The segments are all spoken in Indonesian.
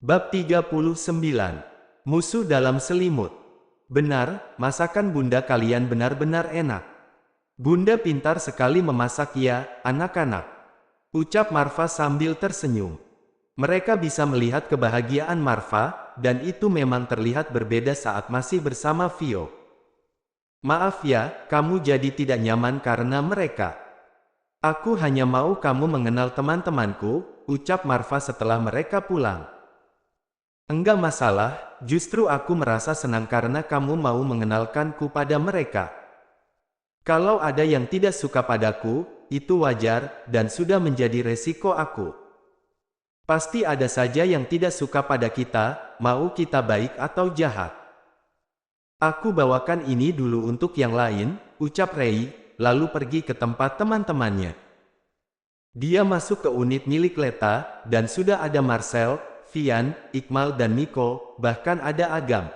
Bab 39. Musuh dalam selimut. Benar, masakan bunda kalian benar-benar enak. Bunda pintar sekali memasak ya, anak-anak. Ucap Marva sambil tersenyum. Mereka bisa melihat kebahagiaan Marva, dan itu memang terlihat berbeda saat masih bersama Vio. Maaf ya, kamu jadi tidak nyaman karena mereka. Aku hanya mau kamu mengenal teman-temanku, ucap Marva setelah mereka pulang. Enggak masalah, justru aku merasa senang karena kamu mau mengenalkanku pada mereka. Kalau ada yang tidak suka padaku, itu wajar, dan sudah menjadi resiko aku. Pasti ada saja yang tidak suka pada kita, mau kita baik atau jahat. Aku bawakan ini dulu untuk yang lain, ucap Rei, lalu pergi ke tempat teman-temannya. Dia masuk ke unit milik Leta, dan sudah ada Marcel, Vian, Iqmal dan Miko, bahkan ada Agam.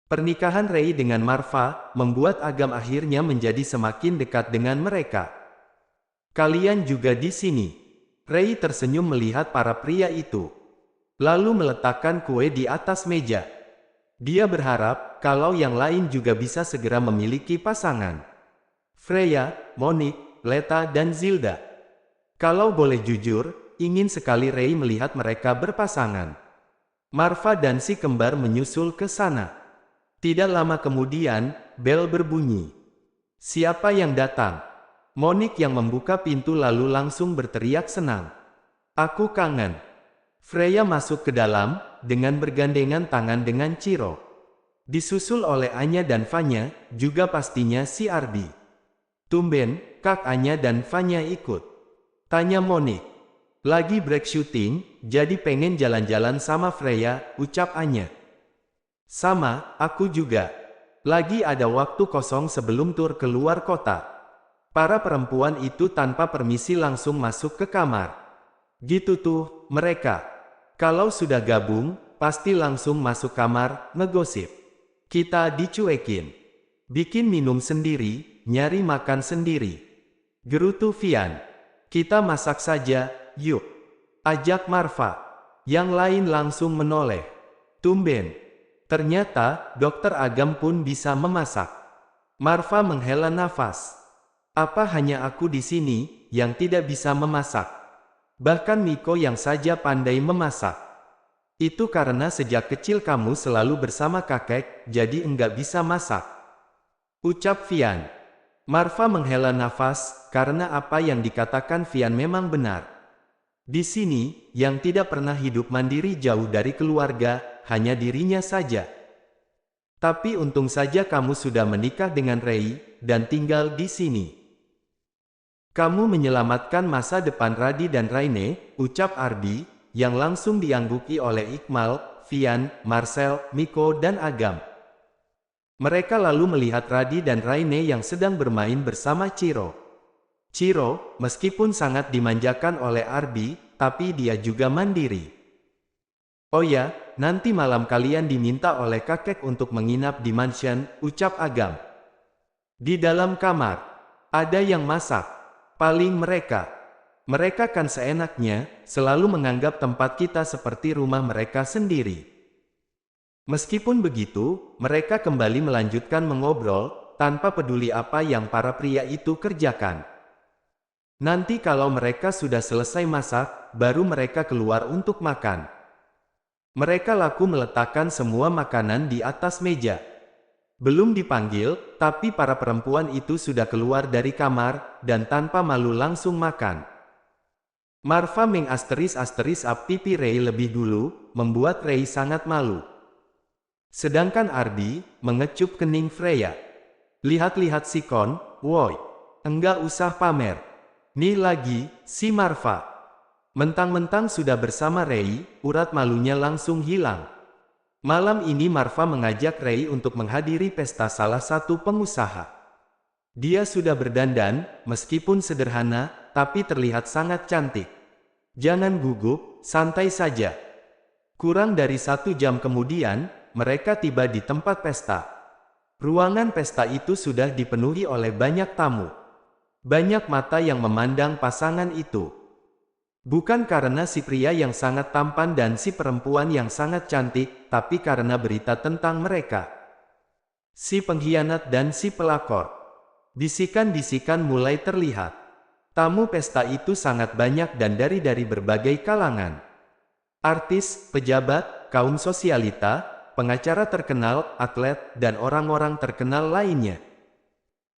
Pernikahan Rei dengan Marva, membuat Agam akhirnya menjadi semakin dekat dengan mereka. Kalian juga di sini. Rei tersenyum melihat para pria itu. Lalu meletakkan kue di atas meja. Dia berharap, kalau yang lain juga bisa segera memiliki pasangan. Freya, Monique, Leta dan Zilda. Kalau boleh jujur, ingin sekali Rei melihat mereka berpasangan. Marva dan si kembar menyusul ke sana. Tidak lama kemudian, bel berbunyi. Siapa yang datang? Monique yang membuka pintu lalu langsung berteriak senang. Aku kangen. Freya masuk ke dalam, dengan bergandengan tangan dengan Ciro. Disusul oleh Anya dan Vanya, juga pastinya si Ardi. Tumben, Kak Anya dan Vanya ikut. Tanya Monique. Lagi break syuting, jadi pengen jalan-jalan sama Freya, ucap Anya. Sama, aku juga. Lagi ada waktu kosong sebelum tur keluar kota. Para perempuan itu tanpa permisi langsung masuk ke kamar. Gitu tuh, mereka. Kalau sudah gabung, pasti langsung masuk kamar, ngegosip. Kita dicuekin. Bikin minum sendiri, nyari makan sendiri. Gerutu Vian. Kita masak saja, yuk. Ajak Marva. Yang lain langsung menoleh. Tumben. Ternyata, Dokter Agam pun bisa memasak. Marva menghela nafas. Apa hanya aku di sini, yang tidak bisa memasak? Bahkan Miko yang saja pandai memasak. Itu karena sejak kecil kamu selalu bersama kakek, jadi enggak bisa masak. Ucap Vian. Marva menghela nafas, karena apa yang dikatakan Vian memang benar. Di sini, yang tidak pernah hidup mandiri jauh dari keluarga, hanya dirinya saja. Tapi untung saja kamu sudah menikah dengan Rei, dan tinggal di sini. Kamu menyelamatkan masa depan Radi dan Raine, ucap Ardi, yang langsung diangguki oleh Iqmal, Vian, Marcel, Miko dan Agam. Mereka lalu melihat Radi dan Raine yang sedang bermain bersama Ciro. Ciro, meskipun sangat dimanjakan oleh Ardi, tapi dia juga mandiri. Oh ya, nanti malam kalian diminta oleh kakek untuk menginap di mansion, ucap Agam. Di dalam kamar, ada yang masak. Paling mereka. Mereka kan seenaknya, selalu menganggap tempat kita seperti rumah mereka sendiri. Meskipun begitu, mereka kembali melanjutkan mengobrol, tanpa peduli apa yang para pria itu kerjakan. Nanti kalau mereka sudah selesai masak, baru mereka keluar untuk makan. Mereka laku meletakkan semua makanan di atas meja. Belum dipanggil, tapi para perempuan itu sudah keluar dari kamar, dan tanpa malu langsung makan. Marva mengasteris-asteris up pipi Rei lebih dulu, membuat Rei sangat malu. Sedangkan Ardi, mengecup kening Freya. Lihat-lihat si Kon, woi. Enggak usah pamer. Nih lagi, si Marva. Mentang-mentang sudah bersama Rei, urat malunya langsung hilang. Malam ini Marva mengajak Rei untuk menghadiri pesta salah satu pengusaha. Dia sudah berdandan, meskipun sederhana, tapi terlihat sangat cantik. Jangan gugup, santai saja. Kurang dari 1 jam kemudian, mereka tiba di tempat pesta. Ruangan pesta itu sudah dipenuhi oleh banyak tamu. Banyak mata yang memandang pasangan itu. Bukan karena si pria yang sangat tampan dan si perempuan yang sangat cantik, tapi karena berita tentang mereka. Si pengkhianat dan si pelakor. Bisikan-bisikan mulai terlihat. Tamu pesta itu sangat banyak dan dari berbagai kalangan. Artis, pejabat, kaum sosialita, pengacara terkenal, atlet, dan orang-orang terkenal lainnya.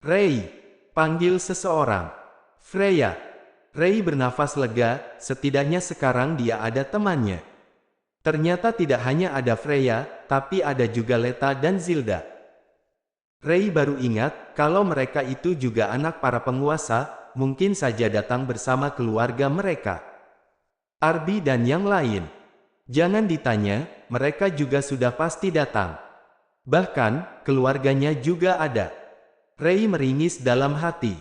Ray, panggil seseorang. Freya. Ray bernafas lega, setidaknya sekarang dia ada temannya. Ternyata tidak hanya ada Freya, tapi ada juga Leta dan Zilda. Ray baru ingat, kalau mereka itu juga anak para penguasa, mungkin saja datang bersama keluarga mereka. Arby dan yang lain. Jangan ditanya, mereka juga sudah pasti datang. Bahkan, keluarganya juga ada. Ray meringis dalam hati.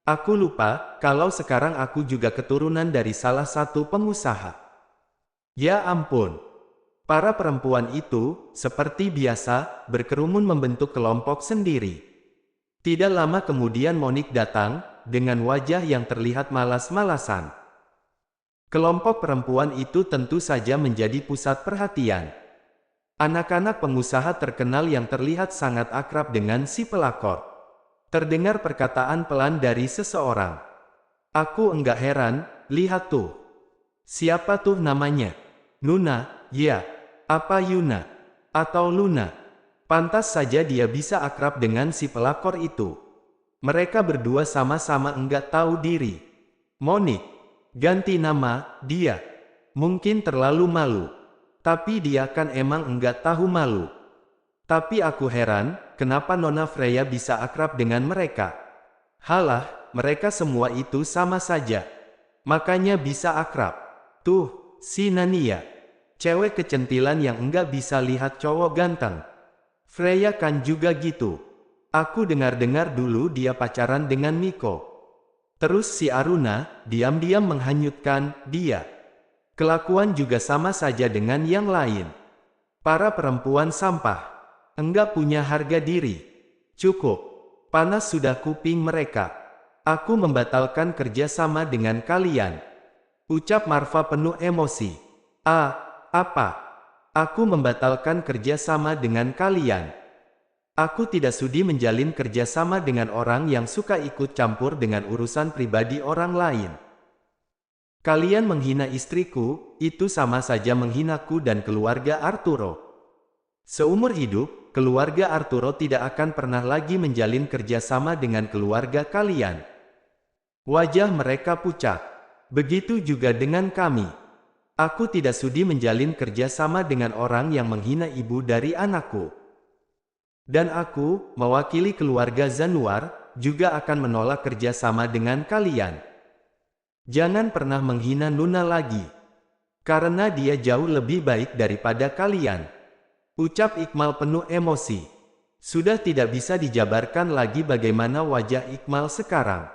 Aku lupa, kalau sekarang aku juga keturunan dari salah satu pengusaha. Ya ampun. Para perempuan itu, seperti biasa, berkerumun membentuk kelompok sendiri. Tidak lama kemudian Monique datang, dengan wajah yang terlihat malas-malasan. Kelompok perempuan itu tentu saja menjadi pusat perhatian. Anak-anak pengusaha terkenal yang terlihat sangat akrab dengan si pelakor. Terdengar perkataan pelan dari seseorang. Aku enggak heran, lihat tuh. Siapa tuh namanya? Nuna, ya. Apa Yuna? Atau Luna? Pantas saja dia bisa akrab dengan si pelakor itu. Mereka berdua sama-sama enggak tahu diri. Monique. Ganti nama, dia. Mungkin terlalu malu. Tapi dia kan emang enggak tahu malu. Tapi aku heran, kenapa Nona Freya bisa akrab dengan mereka? Halah, mereka semua itu sama saja. Makanya bisa akrab. Tuh, si Nania. Cewek kecentilan yang enggak bisa lihat cowok ganteng. Freya kan juga gitu. Aku dengar-dengar dulu dia pacaran dengan Miko. Terus si Aruna, diam-diam menghanyutkan dia. Kelakuan juga sama saja dengan yang lain. Para perempuan sampah. Enggak punya harga diri. Cukup. Panas sudah kuping mereka. Aku membatalkan kerjasama dengan kalian. Ucap Marva penuh emosi. Apa? Aku membatalkan kerjasama dengan kalian. Aku tidak sudi menjalin kerjasama dengan orang yang suka ikut campur dengan urusan pribadi orang lain. Kalian menghina istriku, itu sama saja menghinaku dan keluarga Arturo. Seumur hidup, keluarga Arturo tidak akan pernah lagi menjalin kerjasama dengan keluarga kalian. Wajah mereka pucat. Begitu juga dengan kami. Aku tidak sudi menjalin kerjasama dengan orang yang menghina ibu dari anakku. Dan aku, mewakili keluarga Zanuar, juga akan menolak kerjasama dengan kalian. Jangan pernah menghina Nuna lagi. Karena dia jauh lebih baik daripada kalian. Ucap Iqmal penuh emosi. Sudah tidak bisa dijabarkan lagi bagaimana wajah Iqmal sekarang.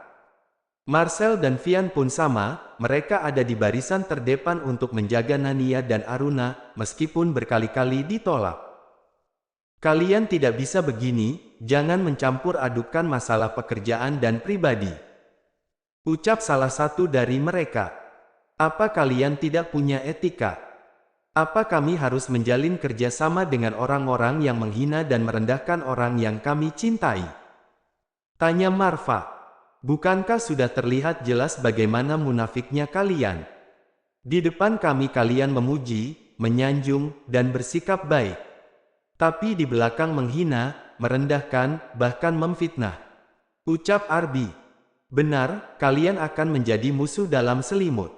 Marcel dan Vian pun sama, mereka ada di barisan terdepan untuk menjaga Nania dan Aruna, meskipun berkali-kali ditolak. Kalian tidak bisa begini, jangan mencampur adukan masalah pekerjaan dan pribadi. Ucap salah satu dari mereka. Apa kalian tidak punya etika? Apa kami harus menjalin kerjasama dengan orang-orang yang menghina dan merendahkan orang yang kami cintai? Tanya Marva. Bukankah sudah terlihat jelas bagaimana munafiknya kalian? Di depan kami kalian memuji, menyanjung, dan bersikap baik. Tapi di belakang menghina, merendahkan, bahkan memfitnah. Ucap Arby. Benar, kalian akan menjadi musuh dalam selimut.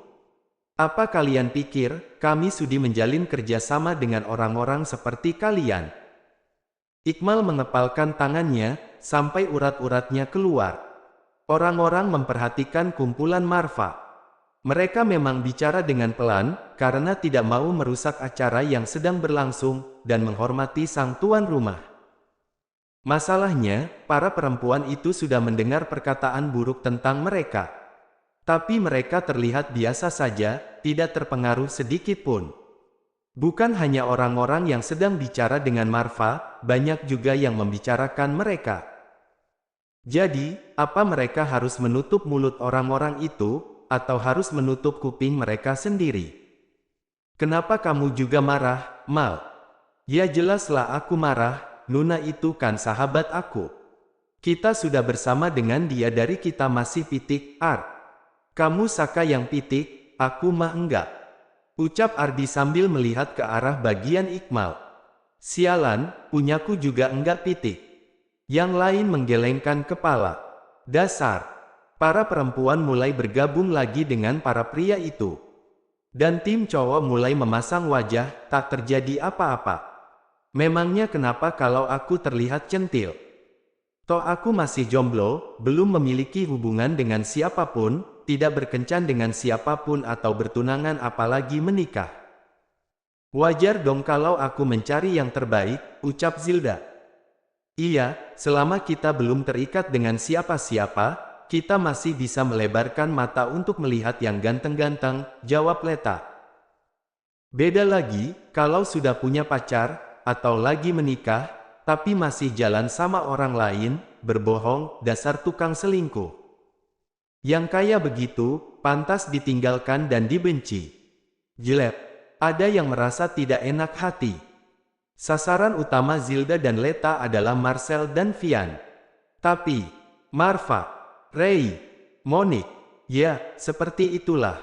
Apa kalian pikir, kami sudi menjalin kerjasama dengan orang-orang seperti kalian? Iqmal mengepalkan tangannya, sampai urat-uratnya keluar. Orang-orang memperhatikan kumpulan Marva. Mereka memang bicara dengan pelan, karena tidak mau merusak acara yang sedang berlangsung, dan menghormati sang tuan rumah. Masalahnya, para perempuan itu sudah mendengar perkataan buruk tentang mereka. Tapi mereka terlihat biasa saja, tidak terpengaruh sedikit pun. Bukan hanya orang-orang yang sedang bicara dengan Marva, banyak juga yang membicarakan mereka. Jadi, apa mereka harus menutup mulut orang-orang itu? atau harus menutup kuping mereka sendiri. Kenapa kamu juga marah, Mal? Ya jelaslah aku marah, Nuna itu kan sahabat aku. Kita sudah bersama dengan dia dari kita masih pitik, Art. Kamu Saka yang pitik, aku mah enggak. Ucap Ardi sambil melihat ke arah bagian Ikmal. Sialan, punyaku juga enggak pitik. Yang lain menggelengkan kepala. Dasar. Para perempuan mulai bergabung lagi dengan para pria itu. Dan tim cowok mulai memasang wajah, tak terjadi apa-apa. Memangnya kenapa kalau aku terlihat centil? Toh aku masih jomblo, belum memiliki hubungan dengan siapapun, tidak berkencan dengan siapapun atau bertunangan apalagi menikah. Wajar dong kalau aku mencari yang terbaik, ucap Zilda. Iya, selama kita belum terikat dengan siapa-siapa, kita masih bisa melebarkan mata untuk melihat yang ganteng-ganteng, jawab Leta. Beda lagi, kalau sudah punya pacar, atau lagi menikah, tapi masih jalan sama orang lain, berbohong, dasar tukang selingkuh. Yang kaya begitu, pantas ditinggalkan dan dibenci. Jelek, ada yang merasa tidak enak hati. Sasaran utama Zilda dan Leta adalah Marcel dan Vian. Tapi, Marva, Ray, Monique, ya, seperti itulah.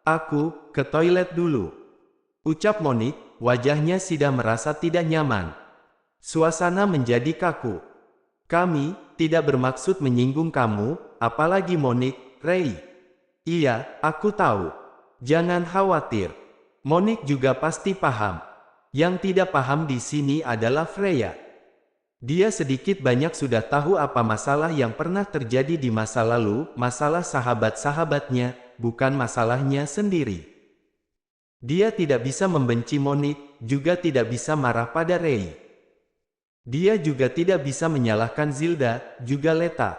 Aku, ke toilet dulu. Ucap Monique, wajahnya sudah merasa tidak nyaman. Suasana menjadi kaku. Kami, tidak bermaksud menyinggung kamu, apalagi Monique, Ray. Iya, aku tahu. Jangan khawatir. Monique juga pasti paham. Yang tidak paham di sini adalah Freya. Dia sedikit banyak sudah tahu apa masalah yang pernah terjadi di masa lalu, masalah sahabat-sahabatnya, bukan masalahnya sendiri. Dia tidak bisa membenci Monique, juga tidak bisa marah pada Ray. Dia juga tidak bisa menyalahkan Zilda, juga Leta.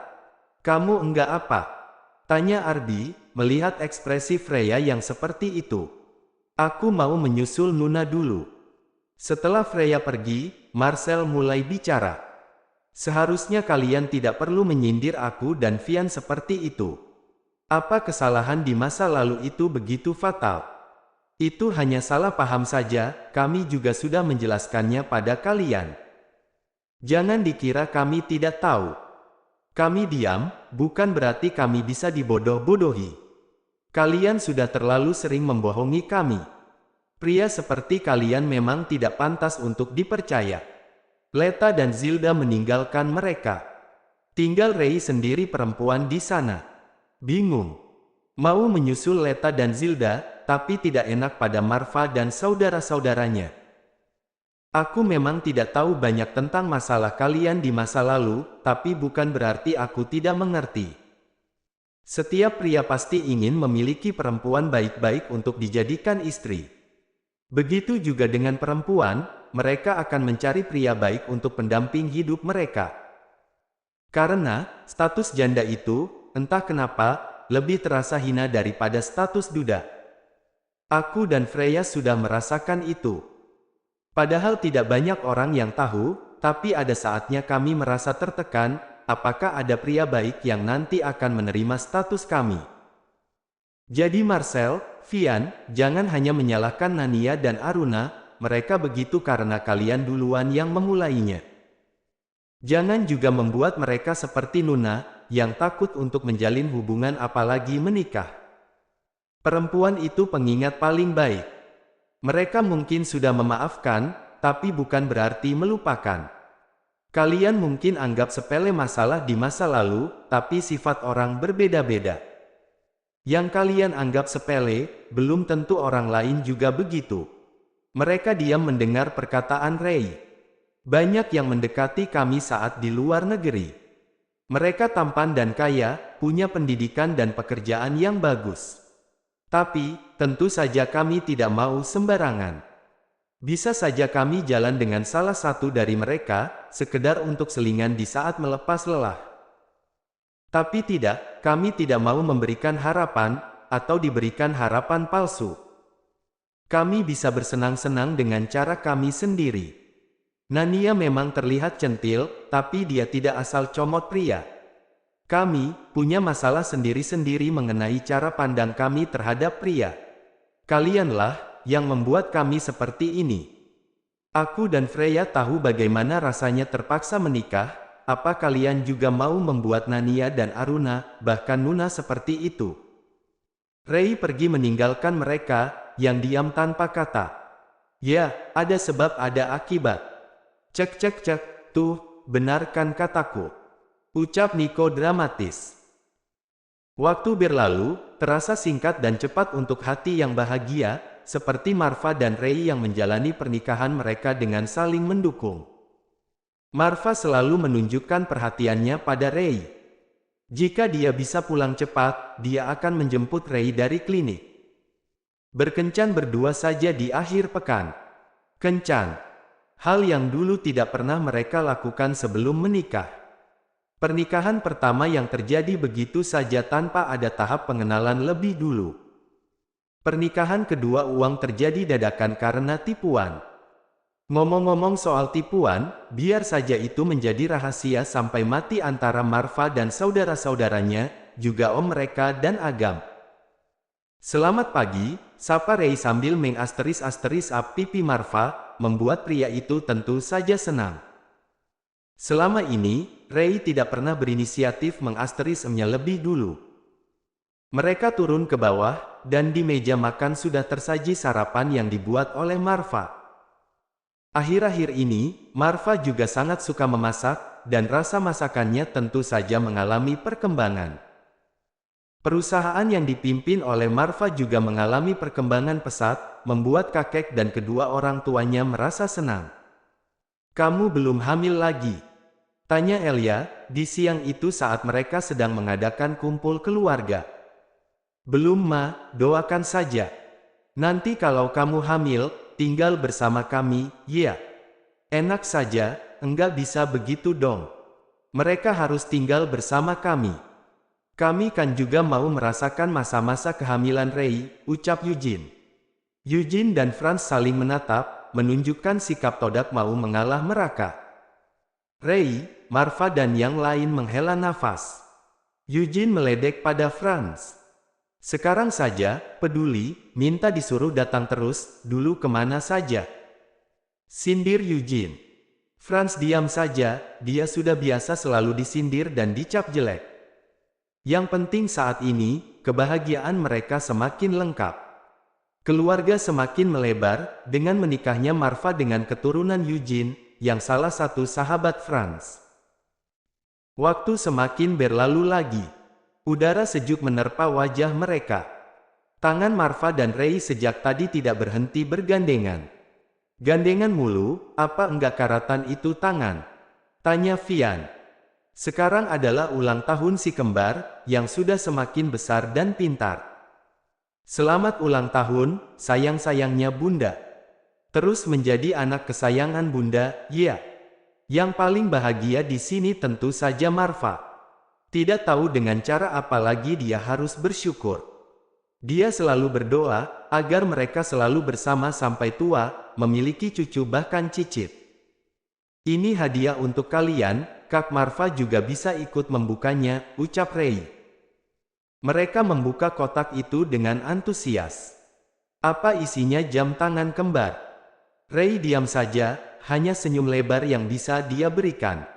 Kamu enggak apa? Tanya Ardi, melihat ekspresi Freya yang seperti itu. Aku mau menyusul Nuna dulu. Setelah Freya pergi, Marcel mulai bicara. Seharusnya kalian tidak perlu menyindir aku dan Vian seperti itu. Apa kesalahan di masa lalu itu begitu fatal? Itu hanya salah paham saja, kami juga sudah menjelaskannya pada kalian. Jangan dikira kami tidak tahu. Kami diam, bukan berarti kami bisa dibodoh-bodohi. Kalian sudah terlalu sering membohongi kami. Pria seperti kalian memang tidak pantas untuk dipercaya. Leta dan Zilda meninggalkan mereka. Tinggal Ray sendiri perempuan di sana. Bingung. Mau menyusul Leta dan Zilda, tapi tidak enak pada Marva dan saudara-saudaranya. Aku memang tidak tahu banyak tentang masalah kalian di masa lalu, tapi bukan berarti aku tidak mengerti. Setiap pria pasti ingin memiliki perempuan baik-baik untuk dijadikan istri. Begitu juga dengan perempuan, mereka akan mencari pria baik untuk pendamping hidup mereka. Karena, status janda itu, entah kenapa, lebih terasa hina daripada status duda. Aku dan Freya sudah merasakan itu. Padahal tidak banyak orang yang tahu, tapi ada saatnya kami merasa tertekan, apakah ada pria baik yang nanti akan menerima status kami. Jadi Marcel, Vian, jangan hanya menyalahkan Nania dan Aruna, mereka begitu karena kalian duluan yang memulainya. Jangan juga membuat mereka seperti Nuna, yang takut untuk menjalin hubungan apalagi menikah. Perempuan itu pengingat paling baik. Mereka mungkin sudah memaafkan, tapi bukan berarti melupakan. Kalian mungkin anggap sepele masalah di masa lalu, tapi sifat orang berbeda-beda. Yang kalian anggap sepele, belum tentu orang lain juga begitu. Mereka diam mendengar perkataan Ray. Banyak yang mendekati kami saat di luar negeri. Mereka tampan dan kaya, punya pendidikan dan pekerjaan yang bagus. Tapi, tentu saja kami tidak mau sembarangan. Bisa saja kami jalan dengan salah satu dari mereka, sekedar untuk selingan di saat melepas lelah. Tapi tidak, kami tidak mau memberikan harapan, atau diberikan harapan palsu. Kami bisa bersenang-senang dengan cara kami sendiri. Nania memang terlihat centil, tapi dia tidak asal comot pria. Kami punya masalah sendiri-sendiri mengenai cara pandang kami terhadap pria. Kalianlah yang membuat kami seperti ini. Aku dan Freya tahu bagaimana rasanya terpaksa menikah. Apa kalian juga mau membuat Nania dan Aruna, bahkan Nuna seperti itu? Rei pergi meninggalkan mereka, yang diam tanpa kata. Ya, ada sebab ada akibat. Cek cek cek, tuh, benarkan kataku. Ucap Niko dramatis. Waktu berlalu, terasa singkat dan cepat untuk hati yang bahagia, seperti Marva dan Rei yang menjalani pernikahan mereka dengan saling mendukung. Marva selalu menunjukkan perhatiannya pada Rei. Jika dia bisa pulang cepat, dia akan menjemput Rei dari klinik. Berkencan berdua saja di akhir pekan. Kencan. Hal yang dulu tidak pernah mereka lakukan sebelum menikah. Pernikahan pertama yang terjadi begitu saja tanpa ada tahap pengenalan lebih dulu. Pernikahan kedua uang terjadi dadakan karena tipuan. Ngomong-ngomong soal tipuan, biar saja itu menjadi rahasia sampai mati antara Marva dan saudara-saudaranya, juga om mereka dan Agam. Selamat pagi, sapa Rei sambil mengasteris-asteris up pipi Marva, membuat pria itu tentu saja senang. Selama ini, Rei tidak pernah berinisiatif mengasterisnya lebih dulu. Mereka turun ke bawah, dan di meja makan sudah tersaji sarapan yang dibuat oleh Marva. Akhir-akhir ini, Marva juga sangat suka memasak, dan rasa masakannya tentu saja mengalami perkembangan. Perusahaan yang dipimpin oleh Marva juga mengalami perkembangan pesat, membuat kakek dan kedua orang tuanya merasa senang. Kamu belum hamil lagi? Tanya Elia, di siang itu saat mereka sedang mengadakan kumpul keluarga. Belum ma, doakan saja. Nanti kalau kamu hamil, tinggal bersama kami, ya. Enak saja, enggak bisa begitu dong. Mereka harus tinggal bersama kami. Kami kan juga mau merasakan masa-masa kehamilan Rei, ucap Eugene. Eugene dan Franz saling menatap, menunjukkan sikap todak mau mengalah mereka. Rei, Marva dan yang lain menghela nafas. Eugene meledek pada Franz. Sekarang saja, peduli, minta disuruh datang terus, dulu kemana saja. Sindir Eugene. Franz diam saja, dia sudah biasa selalu disindir dan dicap jelek. Yang penting saat ini, kebahagiaan mereka semakin lengkap. Keluarga semakin melebar, dengan menikahnya Marva dengan keturunan Eugene, yang salah satu sahabat Franz. Waktu semakin berlalu lagi. Udara sejuk menerpa wajah mereka. Tangan Marva dan Rei sejak tadi tidak berhenti bergandengan. Gandengan mulu, apa enggak karatan itu tangan? Tanya Vian. Sekarang adalah ulang tahun si kembar, yang sudah semakin besar dan pintar. Selamat ulang tahun, sayang-sayangnya bunda. Terus menjadi anak kesayangan bunda, ya. Yang paling bahagia di sini tentu saja Marva. Tidak tahu dengan cara apa lagi dia harus bersyukur. Dia selalu berdoa, agar mereka selalu bersama sampai tua, memiliki cucu bahkan cicit. Ini hadiah untuk kalian, Kak Marva juga bisa ikut membukanya, ucap Rei. Mereka membuka kotak itu dengan antusias. Apa isinya jam tangan kembar? Rei diam saja, hanya senyum lebar yang bisa dia berikan.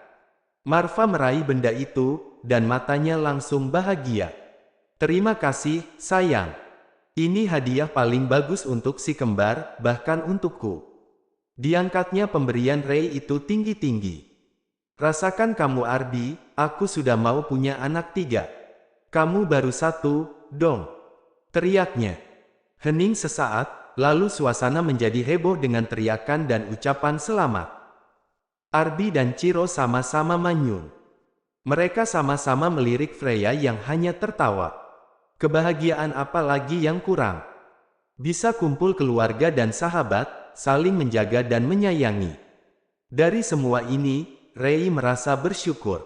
Marva meraih benda itu, dan matanya langsung bahagia. Terima kasih, sayang. Ini hadiah paling bagus untuk si kembar, bahkan untukku. Diangkatnya pemberian Rei itu tinggi-tinggi. Rasakan kamu Ardi, aku sudah mau punya anak 3. Kamu baru 1, dong. Teriaknya. Hening sesaat, lalu suasana menjadi heboh dengan teriakan dan ucapan selamat. Ardi dan Ciro sama-sama manyun. Mereka sama-sama melirik Freya yang hanya tertawa. Kebahagiaan apa lagi yang kurang? Bisa kumpul keluarga dan sahabat, saling menjaga dan menyayangi. Dari semua ini, Rei merasa bersyukur.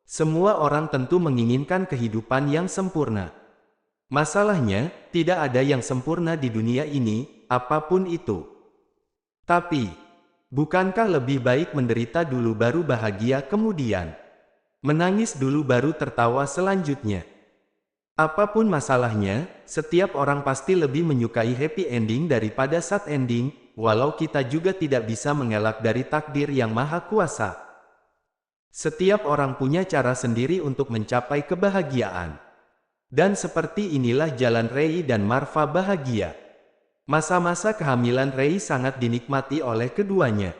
Semua orang tentu menginginkan kehidupan yang sempurna. Masalahnya, tidak ada yang sempurna di dunia ini, apapun itu. Tapi, bukankah lebih baik menderita dulu baru bahagia kemudian? Menangis dulu baru tertawa selanjutnya. Apapun masalahnya, setiap orang pasti lebih menyukai happy ending daripada sad ending, walau kita juga tidak bisa mengelak dari takdir yang maha kuasa. Setiap orang punya cara sendiri untuk mencapai kebahagiaan. Dan seperti inilah jalan Rei dan Marva bahagia. Masa-masa kehamilan Rei sangat dinikmati oleh keduanya.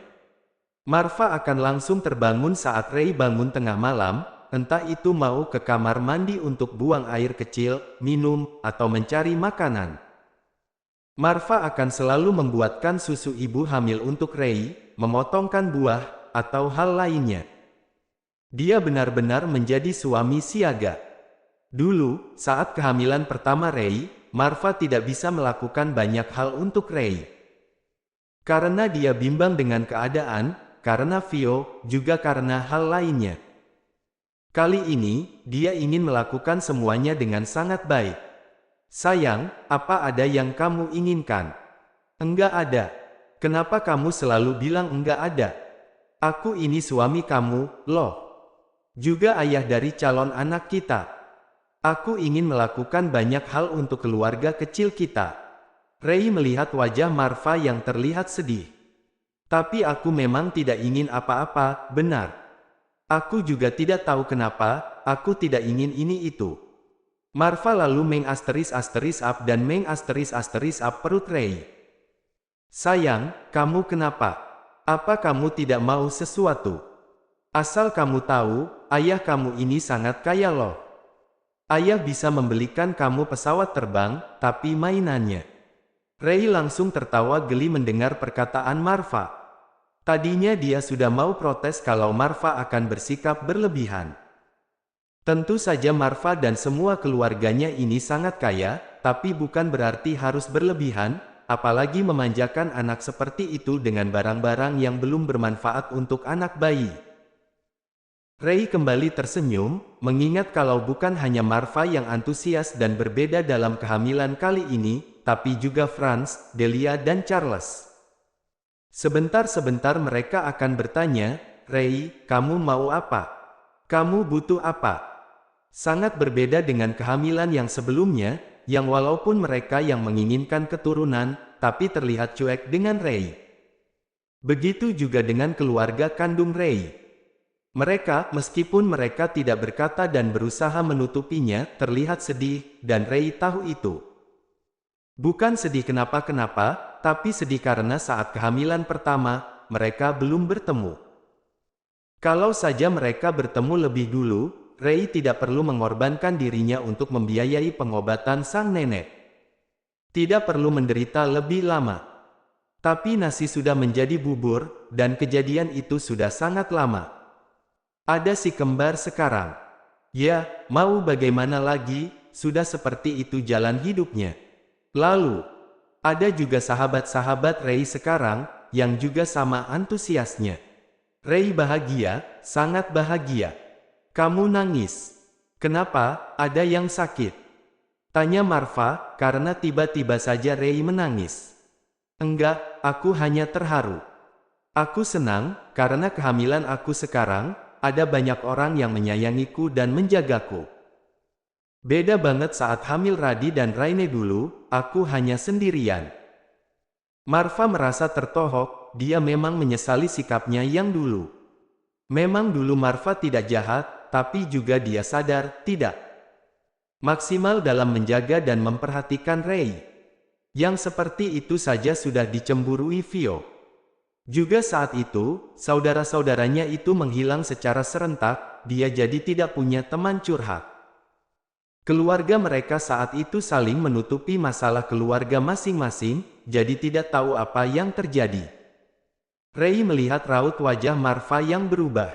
Marva akan langsung terbangun saat Rei bangun tengah malam, entah itu mau ke kamar mandi untuk buang air kecil, minum, atau mencari makanan. Marva akan selalu membuatkan susu ibu hamil untuk Rei, memotongkan buah, atau hal lainnya. Dia benar-benar menjadi suami siaga. Dulu, saat kehamilan pertama Rei, Marva tidak bisa melakukan banyak hal untuk Rei. Karena dia bimbang dengan keadaan, karena Vio, juga karena hal lainnya. Kali ini, dia ingin melakukan semuanya dengan sangat baik. Sayang, apa ada yang kamu inginkan? Enggak ada. Kenapa kamu selalu bilang enggak ada? Aku ini suami kamu, loh. Juga ayah dari calon anak kita. Aku ingin melakukan banyak hal untuk keluarga kecil kita. Rei melihat wajah Marva yang terlihat sedih. Tapi aku memang tidak ingin apa-apa, benar. Aku juga tidak tahu kenapa, aku tidak ingin ini itu. Marva lalu mengasteris-asteris up dan mengasteris-asteris up perut Rei. Sayang, kamu kenapa? Apa kamu tidak mau sesuatu? Asal kamu tahu, ayah kamu ini sangat kaya loh. Ayah bisa membelikan kamu pesawat terbang, tapi mainannya. Rei langsung tertawa geli mendengar perkataan Marva. Tadinya dia sudah mau protes kalau Marva akan bersikap berlebihan. Tentu saja Marva dan semua keluarganya ini sangat kaya, tapi bukan berarti harus berlebihan, apalagi memanjakan anak seperti itu dengan barang-barang yang belum bermanfaat untuk anak bayi. Rei kembali tersenyum, mengingat kalau bukan hanya Marva yang antusias dan berbeda dalam kehamilan kali ini, tapi juga Franz, Delia dan Charles. Sebentar-sebentar mereka akan bertanya, Rei, kamu mau apa? Kamu butuh apa? Sangat berbeda dengan kehamilan yang sebelumnya, yang walaupun mereka yang menginginkan keturunan, tapi terlihat cuek dengan Rei. Begitu juga dengan keluarga kandung Rei. Mereka, meskipun mereka tidak berkata dan berusaha menutupinya, terlihat sedih, dan Rei tahu itu. Bukan sedih kenapa-kenapa, tapi sedih karena saat kehamilan pertama, mereka belum bertemu. Kalau saja mereka bertemu lebih dulu, Rei tidak perlu mengorbankan dirinya untuk membiayai pengobatan sang nenek. Tidak perlu menderita lebih lama. Tapi nasi sudah menjadi bubur, dan kejadian itu sudah sangat lama. Ada si kembar sekarang. Ya, mau bagaimana lagi, sudah seperti itu jalan hidupnya. Lalu, ada juga sahabat-sahabat Rei sekarang, yang juga sama antusiasnya. Rei bahagia, sangat bahagia. Kamu nangis. Kenapa, ada yang sakit? Tanya Marva, karena tiba-tiba saja Rei menangis. Enggak, aku hanya terharu. Aku senang, karena kehamilan aku sekarang, ada banyak orang yang menyayangiku dan menjagaku. Beda banget saat hamil Radi dan Raine dulu, aku hanya sendirian. Marva merasa tertohok, dia memang menyesali sikapnya yang dulu. Memang dulu Marva tidak jahat, tapi juga dia sadar, tidak maksimal dalam menjaga dan memperhatikan Rei. Yang seperti itu saja sudah dicemburui Vio. Juga saat itu, saudara-saudaranya itu menghilang secara serentak, dia jadi tidak punya teman curhat. Keluarga mereka saat itu saling menutupi masalah keluarga masing-masing, jadi tidak tahu apa yang terjadi. Rei melihat raut wajah Marva yang berubah.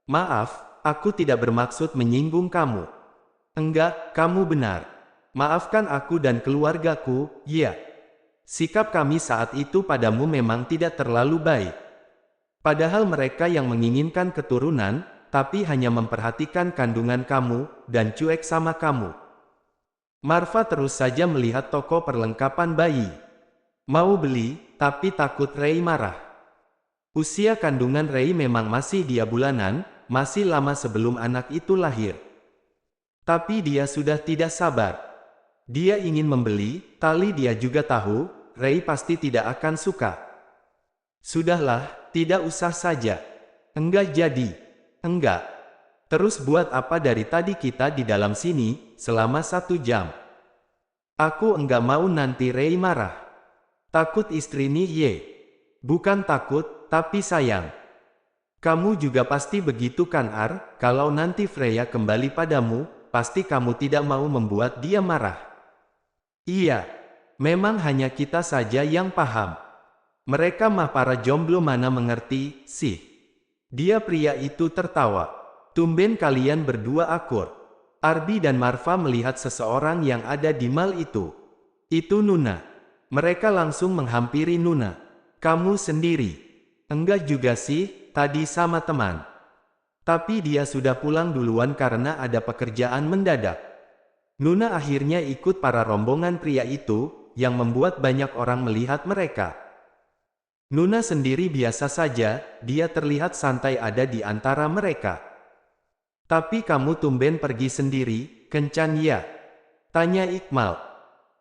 Maaf, aku tidak bermaksud menyinggung kamu. Enggak, kamu benar. Maafkan aku dan keluargaku, ya. Sikap kami saat itu padamu memang tidak terlalu baik. Padahal mereka yang menginginkan keturunan, tapi hanya memperhatikan kandungan kamu, dan cuek sama kamu. Marva terus saja melihat toko perlengkapan bayi. Mau beli, tapi takut Rei marah. Usia kandungan Rei memang masih dia bulanan, masih lama sebelum anak itu lahir. Tapi dia sudah tidak sabar. Dia ingin membeli, tapi dia juga tahu, Ray pasti tidak akan suka. Sudahlah, tidak usah saja. Enggak jadi. Enggak. Terus buat apa dari tadi kita di dalam sini, selama 1 jam? Aku enggak mau nanti Ray marah. Takut istri nih ye. Bukan takut, tapi sayang. Kamu juga pasti begitu kan Ar, kalau nanti Freya kembali padamu, pasti kamu tidak mau membuat dia marah. Iya, memang hanya kita saja yang paham. Mereka mah para jomblo mana mengerti, sih. Dia pria itu tertawa. Tumben kalian berdua akur. Arby dan Marva melihat seseorang yang ada di mal itu. Itu Nuna. Mereka langsung menghampiri Nuna. Kamu sendiri? Enggak juga sih, tadi sama teman. Tapi dia sudah pulang duluan karena ada pekerjaan mendadak. Nuna akhirnya ikut para rombongan pria itu, yang membuat banyak orang melihat mereka. Nuna sendiri biasa saja, dia terlihat santai ada di antara mereka. Tapi kamu tumben pergi sendiri, kencan ya? Tanya Iqmal.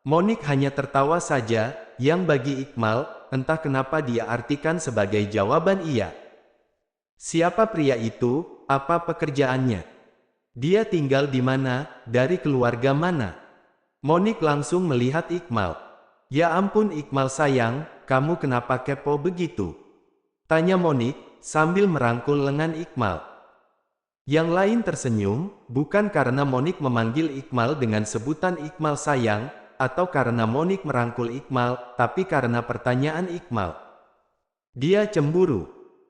Monik hanya tertawa saja, yang bagi Iqmal, entah kenapa dia artikan sebagai jawaban iya. Siapa pria itu, apa pekerjaannya? Dia tinggal di mana, dari keluarga mana? Monik langsung melihat Iqmal. Ya ampun Iqmal sayang, kamu kenapa kepo begitu? Tanya Monik, sambil merangkul lengan Iqmal. Yang lain tersenyum, bukan karena Monik memanggil Iqmal dengan sebutan Iqmal sayang, atau karena Monik merangkul Iqmal, tapi karena pertanyaan Iqmal. Dia cemburu.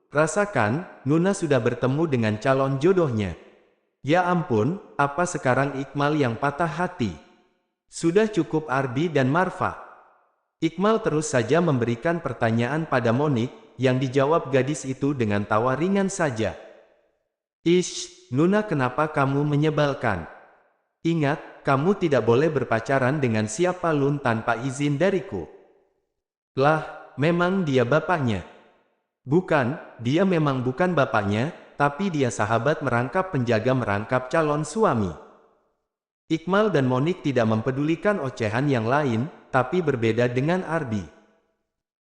Rasakan, Nuna sudah bertemu dengan calon jodohnya. Ya ampun, apa sekarang Iqmal yang patah hati? Sudah cukup Arby dan Marva. Iqmal terus saja memberikan pertanyaan pada Monik, yang dijawab gadis itu dengan tawa ringan saja. Ish, Nuna kenapa kamu menyebalkan? Ingat, kamu tidak boleh berpacaran dengan siapa pun tanpa izin dariku. Lah, memang dia bapaknya. Bukan, dia memang bukan bapaknya, tapi dia sahabat merangkap penjaga merangkap calon suami. Iqmal dan Monik tidak mempedulikan ocehan yang lain, tapi berbeda dengan Arby.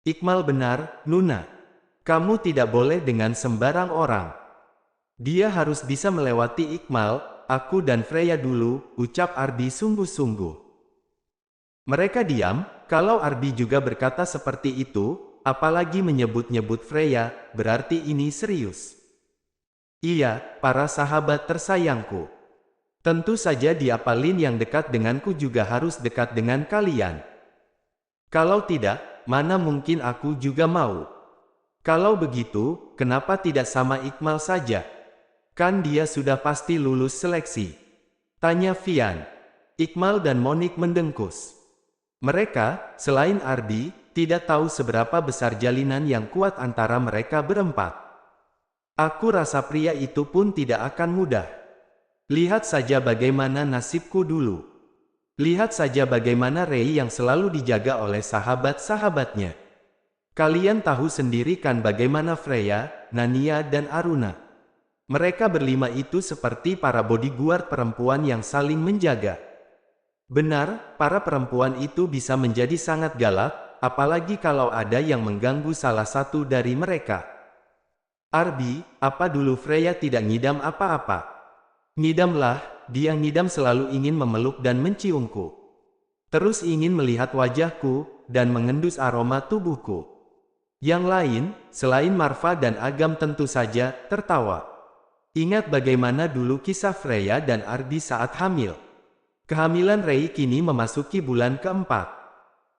Iqmal benar, Nuna. Kamu tidak boleh dengan sembarang orang. Dia harus bisa melewati Iqmal, aku dan Freya dulu, ucap Arby sungguh-sungguh. Mereka diam, kalau Arby juga berkata seperti itu, apalagi menyebut-nyebut Freya, berarti ini serius. Iya, para sahabat tersayangku. Tentu saja diapalin yang dekat denganku juga harus dekat dengan kalian. Kalau tidak, mana mungkin aku juga mau. Kalau begitu, kenapa tidak sama Iqmal saja? Kan dia sudah pasti lulus seleksi. Tanya Vian. Iqmal dan Monik mendengkus. Mereka, selain Arby, tidak tahu seberapa besar jalinan yang kuat antara mereka berempat. Aku rasa pria itu pun tidak akan mudah. Lihat saja bagaimana nasibku dulu. Lihat saja bagaimana Ray yang selalu dijaga oleh sahabat-sahabatnya. Kalian tahu sendiri kan bagaimana Freya, Nania dan Aruna. Mereka berlima itu seperti para bodyguard perempuan yang saling menjaga. Benar, para perempuan itu bisa menjadi sangat galak, apalagi kalau ada yang mengganggu salah satu dari mereka. Arby, apa dulu Freya tidak ngidam apa-apa? Ngidamlah, dia ngidam selalu ingin memeluk dan menciumku. Terus ingin melihat wajahku, dan mengendus aroma tubuhku. Yang lain, selain Marva dan Agam tentu saja, tertawa. Ingat bagaimana dulu kisah Freya dan Arby saat hamil. Kehamilan Ray kini memasuki bulan keempat.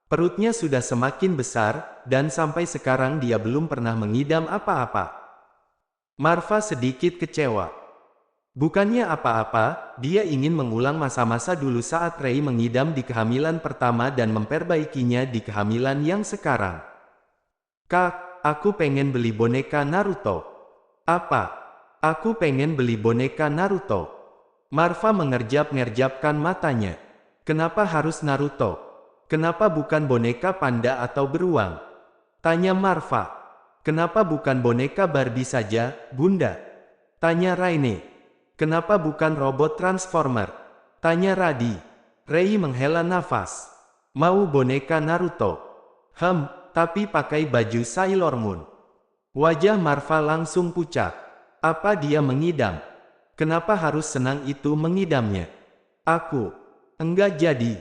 Perutnya sudah semakin besar, dan sampai sekarang dia belum pernah mengidam apa-apa. Marva sedikit kecewa. Bukannya apa-apa, dia ingin mengulang masa-masa dulu saat Ray mengidam di kehamilan pertama dan memperbaikinya di kehamilan yang sekarang. Kak, aku pengen beli boneka Naruto. Apa? Aku pengen beli boneka Naruto. Marva mengerjap-ngerjapkan matanya. Kenapa harus Naruto? Kenapa bukan boneka panda atau beruang? Tanya Marva. Kenapa bukan boneka Barbie saja, Bunda? Tanya Raine. Kenapa bukan robot Transformer? Tanya Radi. Rei menghela nafas. Mau boneka Naruto? Tapi pakai baju Sailor Moon. Wajah Marva langsung pucat. Apa dia mengidam? Kenapa harus senang itu mengidamnya? Aku. Enggak jadi.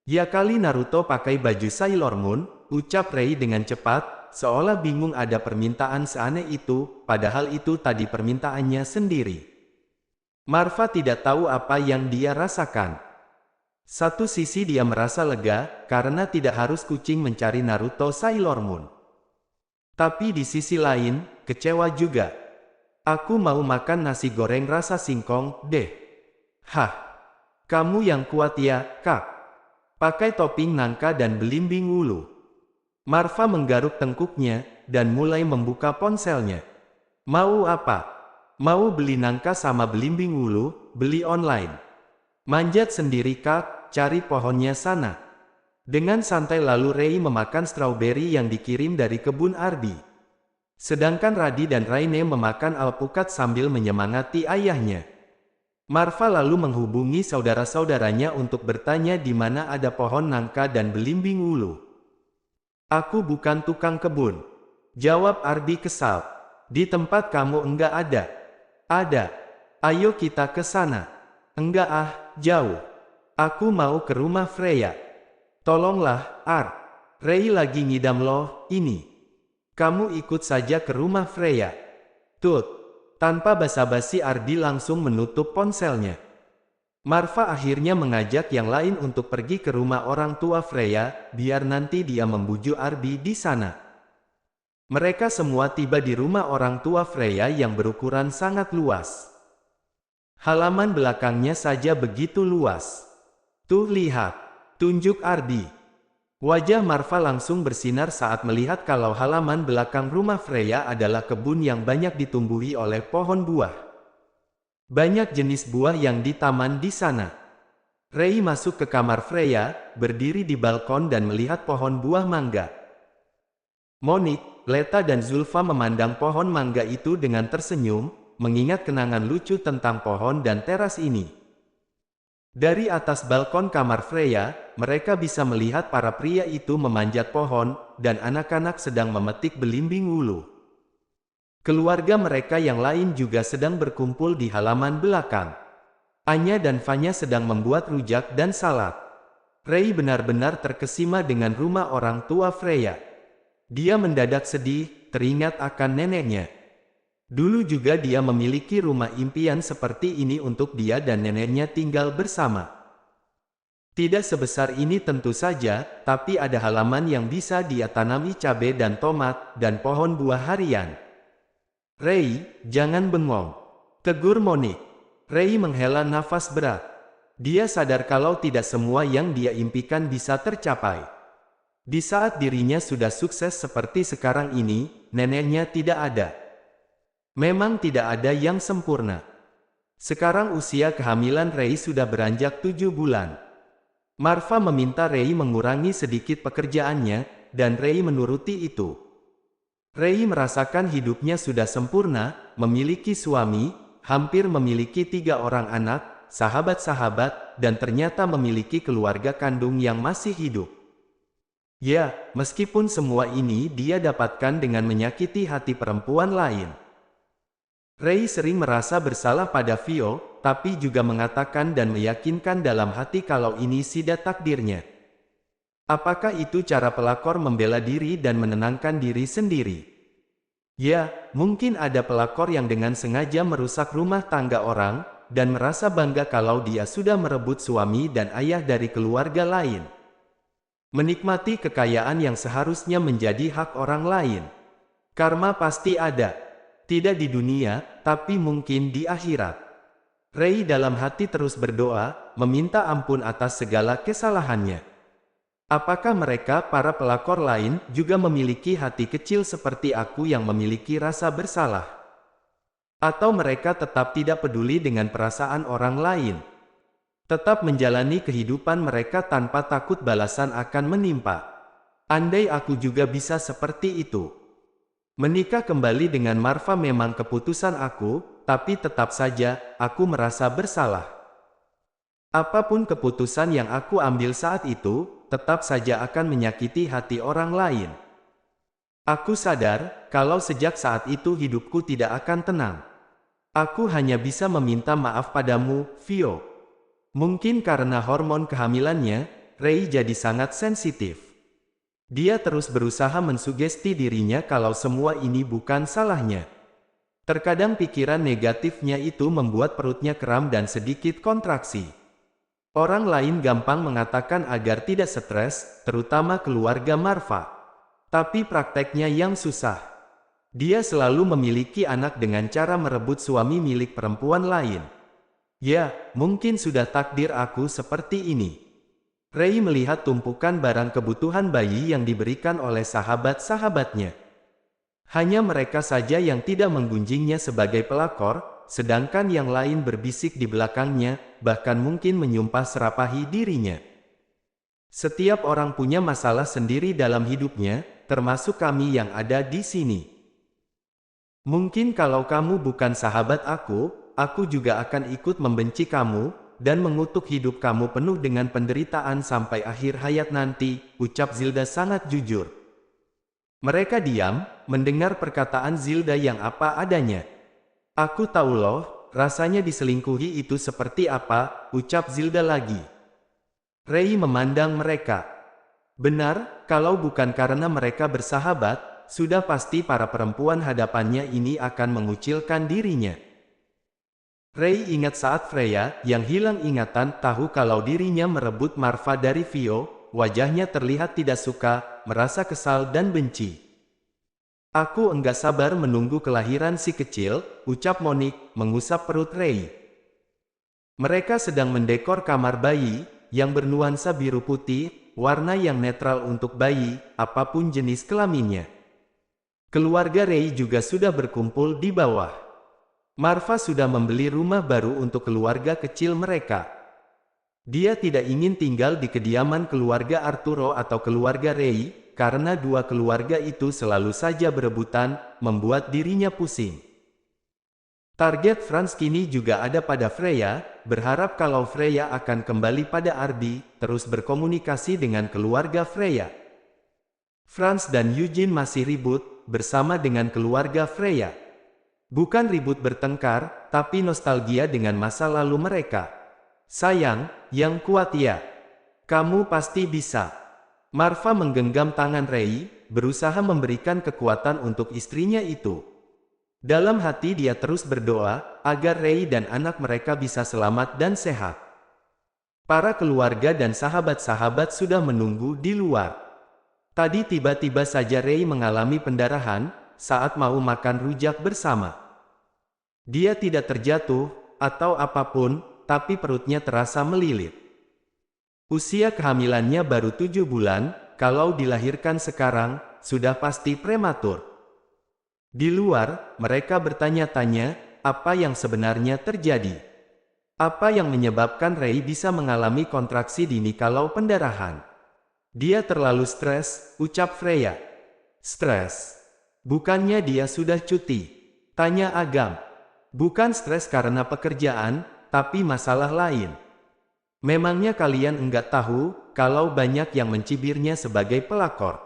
Ya kali Naruto pakai baju Sailor Moon, ucap Rei dengan cepat, seolah bingung ada permintaan seaneh itu, padahal itu tadi permintaannya sendiri. Marva tidak tahu apa yang dia rasakan. Satu sisi dia merasa lega, karena tidak harus kucing mencari Naruto Sailor Moon. Tapi di sisi lain, kecewa juga. Aku mau makan nasi goreng rasa singkong, deh. Hah, kamu yang kuat ya, Kak. Pakai topping nangka dan belimbing ulu. Marva menggaruk tengkuknya, dan mulai membuka ponselnya. Mau apa? Mau beli nangka sama belimbing ulu, beli online. Manjat sendiri Kak, cari pohonnya sana. Dengan santai lalu Rei memakan stroberi yang dikirim dari kebun Ardi. Sedangkan Radi dan Raine memakan alpukat sambil menyemangati ayahnya. Marva lalu menghubungi saudara-saudaranya untuk bertanya di mana ada pohon nangka dan belimbing ulu. Aku bukan tukang kebun. Jawab Ardi kesal. Di tempat kamu enggak ada. Ada. Ayo kita ke sana. Enggak jauh. Aku mau ke rumah Freya. Tolonglah, Rei lagi ngidam loh, ini. Kamu ikut saja ke rumah Freya. Tut. Tanpa basa-basi Ardi langsung menutup ponselnya. Marva akhirnya mengajak yang lain untuk pergi ke rumah orang tua Freya, biar nanti dia membujuk Ardi di sana. Mereka semua tiba di rumah orang tua Freya yang berukuran sangat luas. Halaman belakangnya saja begitu luas. Tuh lihat, tunjuk Ardi. Wajah Marva langsung bersinar saat melihat kalau halaman belakang rumah Freya adalah kebun yang banyak ditumbuhi oleh pohon buah. Banyak jenis buah yang di taman di sana. Rei masuk ke kamar Freya, berdiri di balkon dan melihat pohon buah mangga. Monik, Leta dan Zulfa memandang pohon mangga itu dengan tersenyum, mengingat kenangan lucu tentang pohon dan teras ini. Dari atas balkon kamar Freya, mereka bisa melihat para pria itu memanjat pohon, dan anak-anak sedang memetik belimbing ulu. Keluarga mereka yang lain juga sedang berkumpul di halaman belakang. Anya dan Fanya sedang membuat rujak dan salad. Rei benar-benar terkesima dengan rumah orang tua Freya. Dia mendadak sedih, teringat akan neneknya. Dulu juga dia memiliki rumah impian seperti ini untuk dia dan neneknya tinggal bersama. Tidak sebesar ini tentu saja, tapi ada halaman yang bisa dia tanami cabai dan tomat, dan pohon buah harian. Rei, jangan bengong. Tegur Monik. Rei menghela nafas berat. Dia sadar kalau tidak semua yang dia impikan bisa tercapai. Di saat dirinya sudah sukses seperti sekarang ini, neneknya tidak ada. Memang tidak ada yang sempurna. Sekarang usia kehamilan Rei sudah beranjak 7 bulan. Marva meminta Rei mengurangi sedikit pekerjaannya, dan Rei menuruti itu. Rei merasakan hidupnya sudah sempurna, memiliki suami, hampir memiliki 3 orang anak, sahabat-sahabat, dan ternyata memiliki keluarga kandung yang masih hidup. Ya, meskipun semua ini dia dapatkan dengan menyakiti hati perempuan lain. Rei sering merasa bersalah pada Vio, tapi juga mengatakan dan meyakinkan dalam hati kalau ini sudah takdirnya. Apakah itu cara pelakor membela diri dan menenangkan diri sendiri? Ya, mungkin ada pelakor yang dengan sengaja merusak rumah tangga orang, dan merasa bangga kalau dia sudah merebut suami dan ayah dari keluarga lain. Menikmati kekayaan yang seharusnya menjadi hak orang lain. Karma pasti ada. Tidak di dunia, tapi mungkin di akhirat. Rei dalam hati terus berdoa, meminta ampun atas segala kesalahannya. Apakah mereka, para pelakor lain, juga memiliki hati kecil seperti aku yang memiliki rasa bersalah? Atau mereka tetap tidak peduli dengan perasaan orang lain? Tetap menjalani kehidupan mereka tanpa takut balasan akan menimpa. Andai aku juga bisa seperti itu. Menikah kembali dengan Marva memang keputusan aku, tapi tetap saja, aku merasa bersalah. Apapun keputusan yang aku ambil saat itu, tetap saja akan menyakiti hati orang lain. Aku sadar, kalau sejak saat itu hidupku tidak akan tenang. Aku hanya bisa meminta maaf padamu, Vio. Mungkin karena hormon kehamilannya, Ray jadi sangat sensitif. Dia terus berusaha mensugesti dirinya kalau semua ini bukan salahnya. Terkadang pikiran negatifnya itu membuat perutnya kram dan sedikit kontraksi. Orang lain gampang mengatakan agar tidak stres, terutama keluarga Marva. Tapi prakteknya yang susah. Dia selalu memiliki anak dengan cara merebut suami milik perempuan lain. Ya, mungkin sudah takdir aku seperti ini. Ray melihat tumpukan barang kebutuhan bayi yang diberikan oleh sahabat-sahabatnya. Hanya mereka saja yang tidak menggunjingnya sebagai pelakor, sedangkan yang lain berbisik di belakangnya, bahkan mungkin menyumpah serapahi dirinya. Setiap orang punya masalah sendiri dalam hidupnya, termasuk kami yang ada di sini. Mungkin kalau kamu bukan sahabat aku juga akan ikut membenci kamu, dan mengutuk hidup kamu penuh dengan penderitaan sampai akhir hayat nanti, ucap Zilda sangat jujur. Mereka diam, mendengar perkataan Zilda yang apa adanya. Aku tahu loh, rasanya diselingkuhi itu seperti apa, ucap Zilda lagi. Ray memandang mereka. Benar, kalau bukan karena mereka bersahabat, sudah pasti para perempuan hadapannya ini akan mengucilkan dirinya. Ray ingat saat Freya, yang hilang ingatan, tahu kalau dirinya merebut Marva dari Vio, wajahnya terlihat tidak suka, merasa kesal dan benci. Aku enggak sabar menunggu kelahiran si kecil, ucap Monique, mengusap perut Ray. Mereka sedang mendekor kamar bayi, yang bernuansa biru putih, warna yang netral untuk bayi, apapun jenis kelaminnya. Keluarga Ray juga sudah berkumpul di bawah. Marva sudah membeli rumah baru untuk keluarga kecil mereka. Dia tidak ingin tinggal di kediaman keluarga Arturo atau keluarga Ray, karena dua keluarga itu selalu saja berebutan, membuat dirinya pusing. Target Franz kini juga ada pada Freya, berharap kalau Freya akan kembali pada Ardi, terus berkomunikasi dengan keluarga Freya. Franz dan Eugene masih ribut, bersama dengan keluarga Freya. Bukan ribut bertengkar, tapi nostalgia dengan masa lalu mereka. Sayang, yang kuat ya. Kamu pasti bisa. Marva menggenggam tangan Ray, berusaha memberikan kekuatan untuk istrinya itu. Dalam hati dia terus berdoa, agar Ray dan anak mereka bisa selamat dan sehat. Para keluarga dan sahabat-sahabat sudah menunggu di luar. Tadi tiba-tiba saja Ray mengalami pendarahan, saat mau makan rujak bersama. Dia tidak terjatuh, atau apapun, tapi perutnya terasa melilit. Usia kehamilannya baru 7 bulan, kalau dilahirkan sekarang, sudah pasti prematur. Di luar, mereka bertanya-tanya, apa yang sebenarnya terjadi. Apa yang menyebabkan Ray bisa mengalami kontraksi dini kalau pendarahan? Dia terlalu stres, ucap Freya. Stres? Bukannya dia sudah cuti? Tanya Agam. Bukan stres karena pekerjaan, tapi masalah lain. Memangnya kalian enggak tahu, kalau banyak yang mencibirnya sebagai pelakor?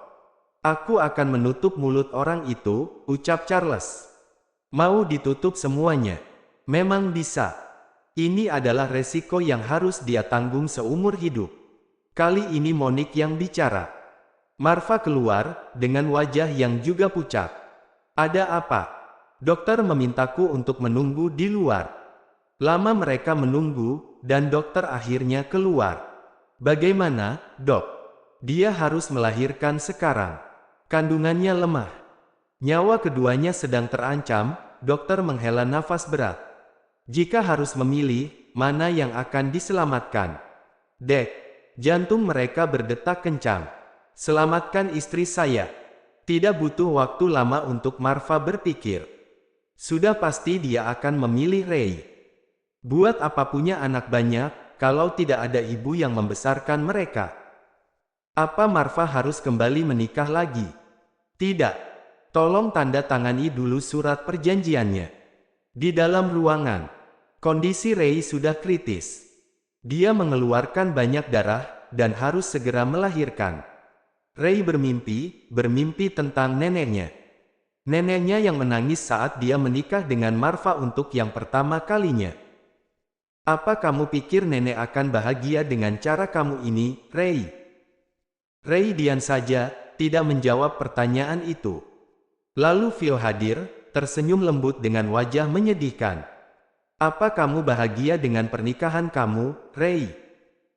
Aku akan menutup mulut orang itu, ucap Charles. Mau ditutup semuanya? Memang bisa. Ini adalah resiko yang harus dia tanggung seumur hidup. Kali ini Monique yang bicara. Marva keluar, dengan wajah yang juga pucat. Ada apa? Dokter memintaku untuk menunggu di luar. Lama mereka menunggu, dan dokter akhirnya keluar. Bagaimana, dok? Dia harus melahirkan sekarang. Kandungannya lemah. Nyawa keduanya sedang terancam, dokter menghela nafas berat. Jika harus memilih, mana yang akan diselamatkan? Dek, jantung mereka berdetak kencang. Selamatkan istri saya. Tidak butuh waktu lama untuk Marva berpikir. Sudah pasti dia akan memilih Ray. Buat apa punya anak banyak, kalau tidak ada ibu yang membesarkan mereka? Apa Marva harus kembali menikah lagi? Tidak. Tolong tanda tangani dulu surat perjanjiannya. Di dalam ruangan, kondisi Ray sudah kritis. Dia mengeluarkan banyak darah dan harus segera melahirkan. Ray bermimpi tentang neneknya. Neneknya yang menangis saat dia menikah dengan Marva untuk yang pertama kalinya. Apa kamu pikir nenek akan bahagia dengan cara kamu ini, Ray? Ray diam saja, tidak menjawab pertanyaan itu. Lalu Phil hadir, tersenyum lembut dengan wajah menyedihkan. Apa kamu bahagia dengan pernikahan kamu, Ray?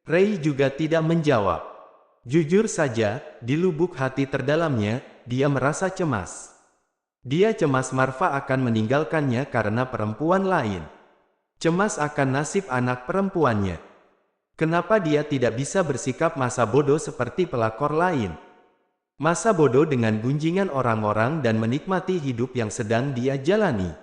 Ray juga tidak menjawab. Jujur saja, di lubuk hati terdalamnya, dia merasa cemas. Dia cemas Marva akan meninggalkannya karena perempuan lain. Cemas akan nasib anak perempuannya. Kenapa dia tidak bisa bersikap masa bodoh seperti pelakor lain? Masa bodoh dengan gunjingan orang-orang dan menikmati hidup yang sedang dia jalani.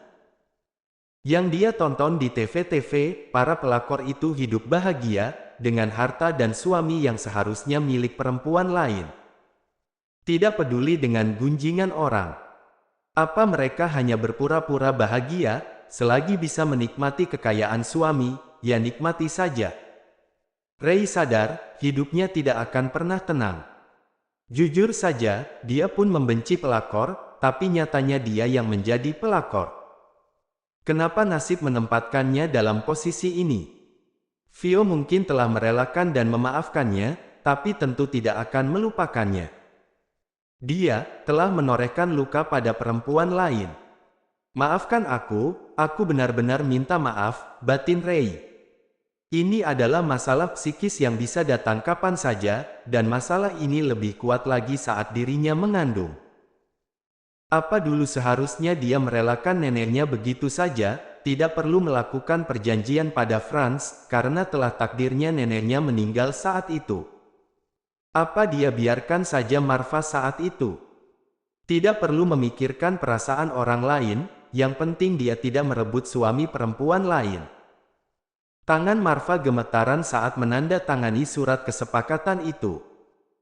Yang dia tonton di TV-TV, para pelakor itu hidup bahagia, dengan harta dan suami yang seharusnya milik perempuan lain. Tidak peduli dengan gunjingan orang. Apa mereka hanya berpura-pura bahagia, selagi bisa menikmati kekayaan suami, ya nikmati saja. Ray sadar, hidupnya tidak akan pernah tenang. Jujur saja, dia pun membenci pelakor, tapi nyatanya dia yang menjadi pelakor. Kenapa nasib menempatkannya dalam posisi ini? Vio mungkin telah merelakan dan memaafkannya, tapi tentu tidak akan melupakannya. Dia telah menorehkan luka pada perempuan lain. Maafkan aku benar-benar minta maaf, batin Ray. Ini adalah masalah psikis yang bisa datang kapan saja, dan masalah ini lebih kuat lagi saat dirinya mengandung. Apa dulu seharusnya dia merelakan neneknya begitu saja, tidak perlu melakukan perjanjian pada Franz, karena telah takdirnya neneknya meninggal saat itu. Apa dia biarkan saja Marva saat itu? Tidak perlu memikirkan perasaan orang lain, yang penting dia tidak merebut suami perempuan lain. Tangan Marva gemetaran saat menandatangani surat kesepakatan itu.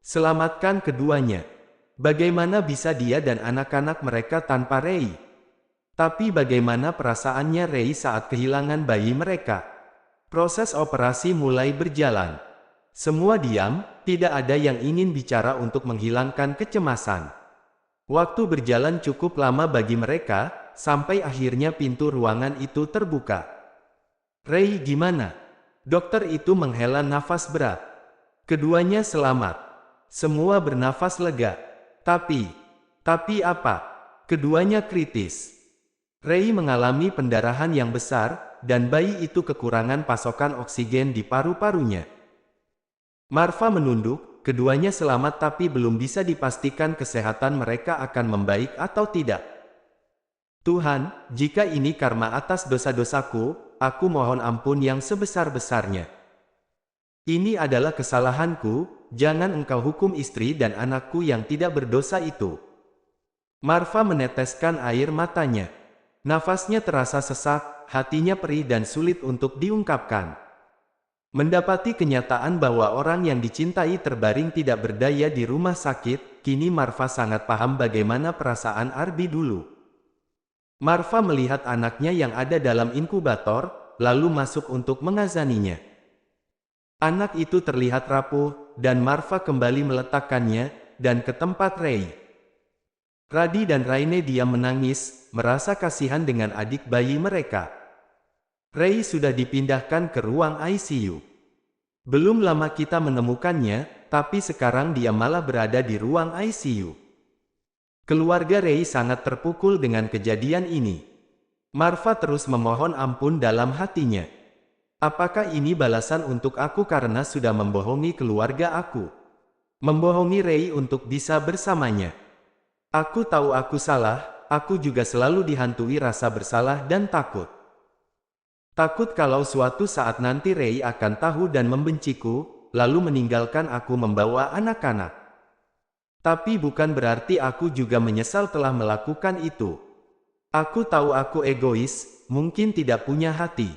Selamatkan keduanya. Bagaimana bisa dia dan anak-anak mereka tanpa Ray? Tapi bagaimana perasaannya Ray saat kehilangan bayi mereka? Proses operasi mulai berjalan. Semua diam, tidak ada yang ingin bicara untuk menghilangkan kecemasan. Waktu berjalan cukup lama bagi mereka, sampai akhirnya pintu ruangan itu terbuka. Ray, gimana? Dokter itu menghela nafas berat. Keduanya selamat. Semua bernafas lega. Tapi apa? Keduanya kritis. Ray mengalami pendarahan yang besar, dan bayi itu kekurangan pasokan oksigen di paru-parunya. Marva menunduk, keduanya selamat tapi belum bisa dipastikan kesehatan mereka akan membaik atau tidak. Tuhan, jika ini karma atas dosa-dosaku, aku mohon ampun yang sebesar-besarnya. Ini adalah kesalahanku, jangan engkau hukum istri dan anakku yang tidak berdosa itu. Marva meneteskan air matanya. Nafasnya terasa sesak, hatinya perih dan sulit untuk diungkapkan. Mendapati kenyataan bahwa orang yang dicintai terbaring tidak berdaya di rumah sakit, kini Marva sangat paham bagaimana perasaan Arby dulu. Marva melihat anaknya yang ada dalam inkubator, lalu masuk untuk mengazaninya. Anak itu terlihat rapuh, dan Marva kembali meletakkannya, dan ke tempat Ray. Radi dan Raine diam menangis, merasa kasihan dengan adik bayi mereka. Ray sudah dipindahkan ke ruang ICU. Belum lama kita menemukannya, tapi sekarang dia malah berada di ruang ICU. Keluarga Ray sangat terpukul dengan kejadian ini. Marva terus memohon ampun dalam hatinya. Apakah ini balasan untuk aku karena sudah membohongi keluarga aku? Membohongi Ray untuk bisa bersamanya. Aku tahu aku salah, aku juga selalu dihantui rasa bersalah dan takut. Takut kalau suatu saat nanti Ray akan tahu dan membenciku, lalu meninggalkan aku membawa anak-anak. Tapi bukan berarti aku juga menyesal telah melakukan itu. Aku tahu aku egois, mungkin tidak punya hati.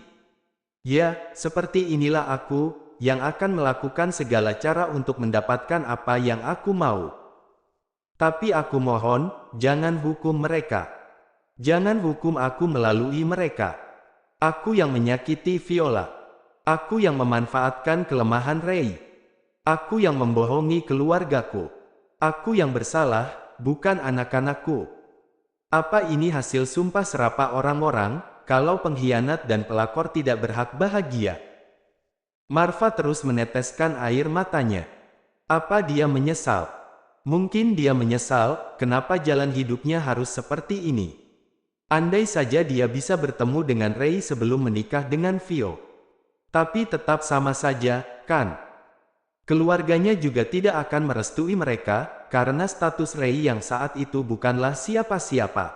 Ya, seperti inilah aku, yang akan melakukan segala cara untuk mendapatkan apa yang aku mau. Tapi aku mohon, jangan hukum mereka. Jangan hukum aku melalui mereka. Aku yang menyakiti Viola. Aku yang memanfaatkan kelemahan Rei. Aku yang membohongi keluargaku. Aku yang bersalah, bukan anak-anakku. Apa ini hasil sumpah serapah orang-orang, kalau pengkhianat dan pelakor tidak berhak bahagia? Marva terus meneteskan air matanya. Apa dia menyesal? Mungkin dia menyesal, kenapa jalan hidupnya harus seperti ini. Andai saja dia bisa bertemu dengan Rei sebelum menikah dengan Vio. Tapi tetap sama saja, kan? Keluarganya juga tidak akan merestui mereka, karena status Rei yang saat itu bukanlah siapa-siapa.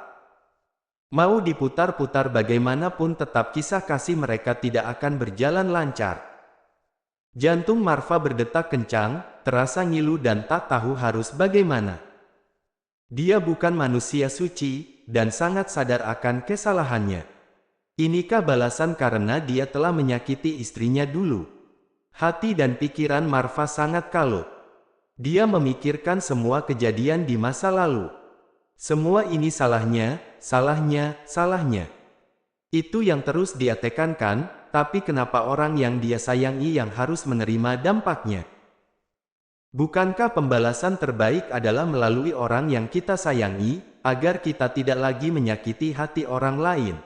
Mau diputar-putar bagaimanapun tetap kisah kasih mereka tidak akan berjalan lancar. Jantung Marva berdetak kencang, terasa ngilu dan tak tahu harus bagaimana. Dia bukan manusia suci, dan sangat sadar akan kesalahannya. Inikah balasan karena dia telah menyakiti istrinya dulu? Hati dan pikiran Marva sangat kalut. Dia memikirkan semua kejadian di masa lalu. Semua ini salahnya, salahnya, salahnya. Itu yang terus dia tekankan. Tapi kenapa orang yang dia sayangi yang harus menerima dampaknya? Bukankah pembalasan terbaik adalah melalui orang yang kita sayangi, agar kita tidak lagi menyakiti hati orang lain?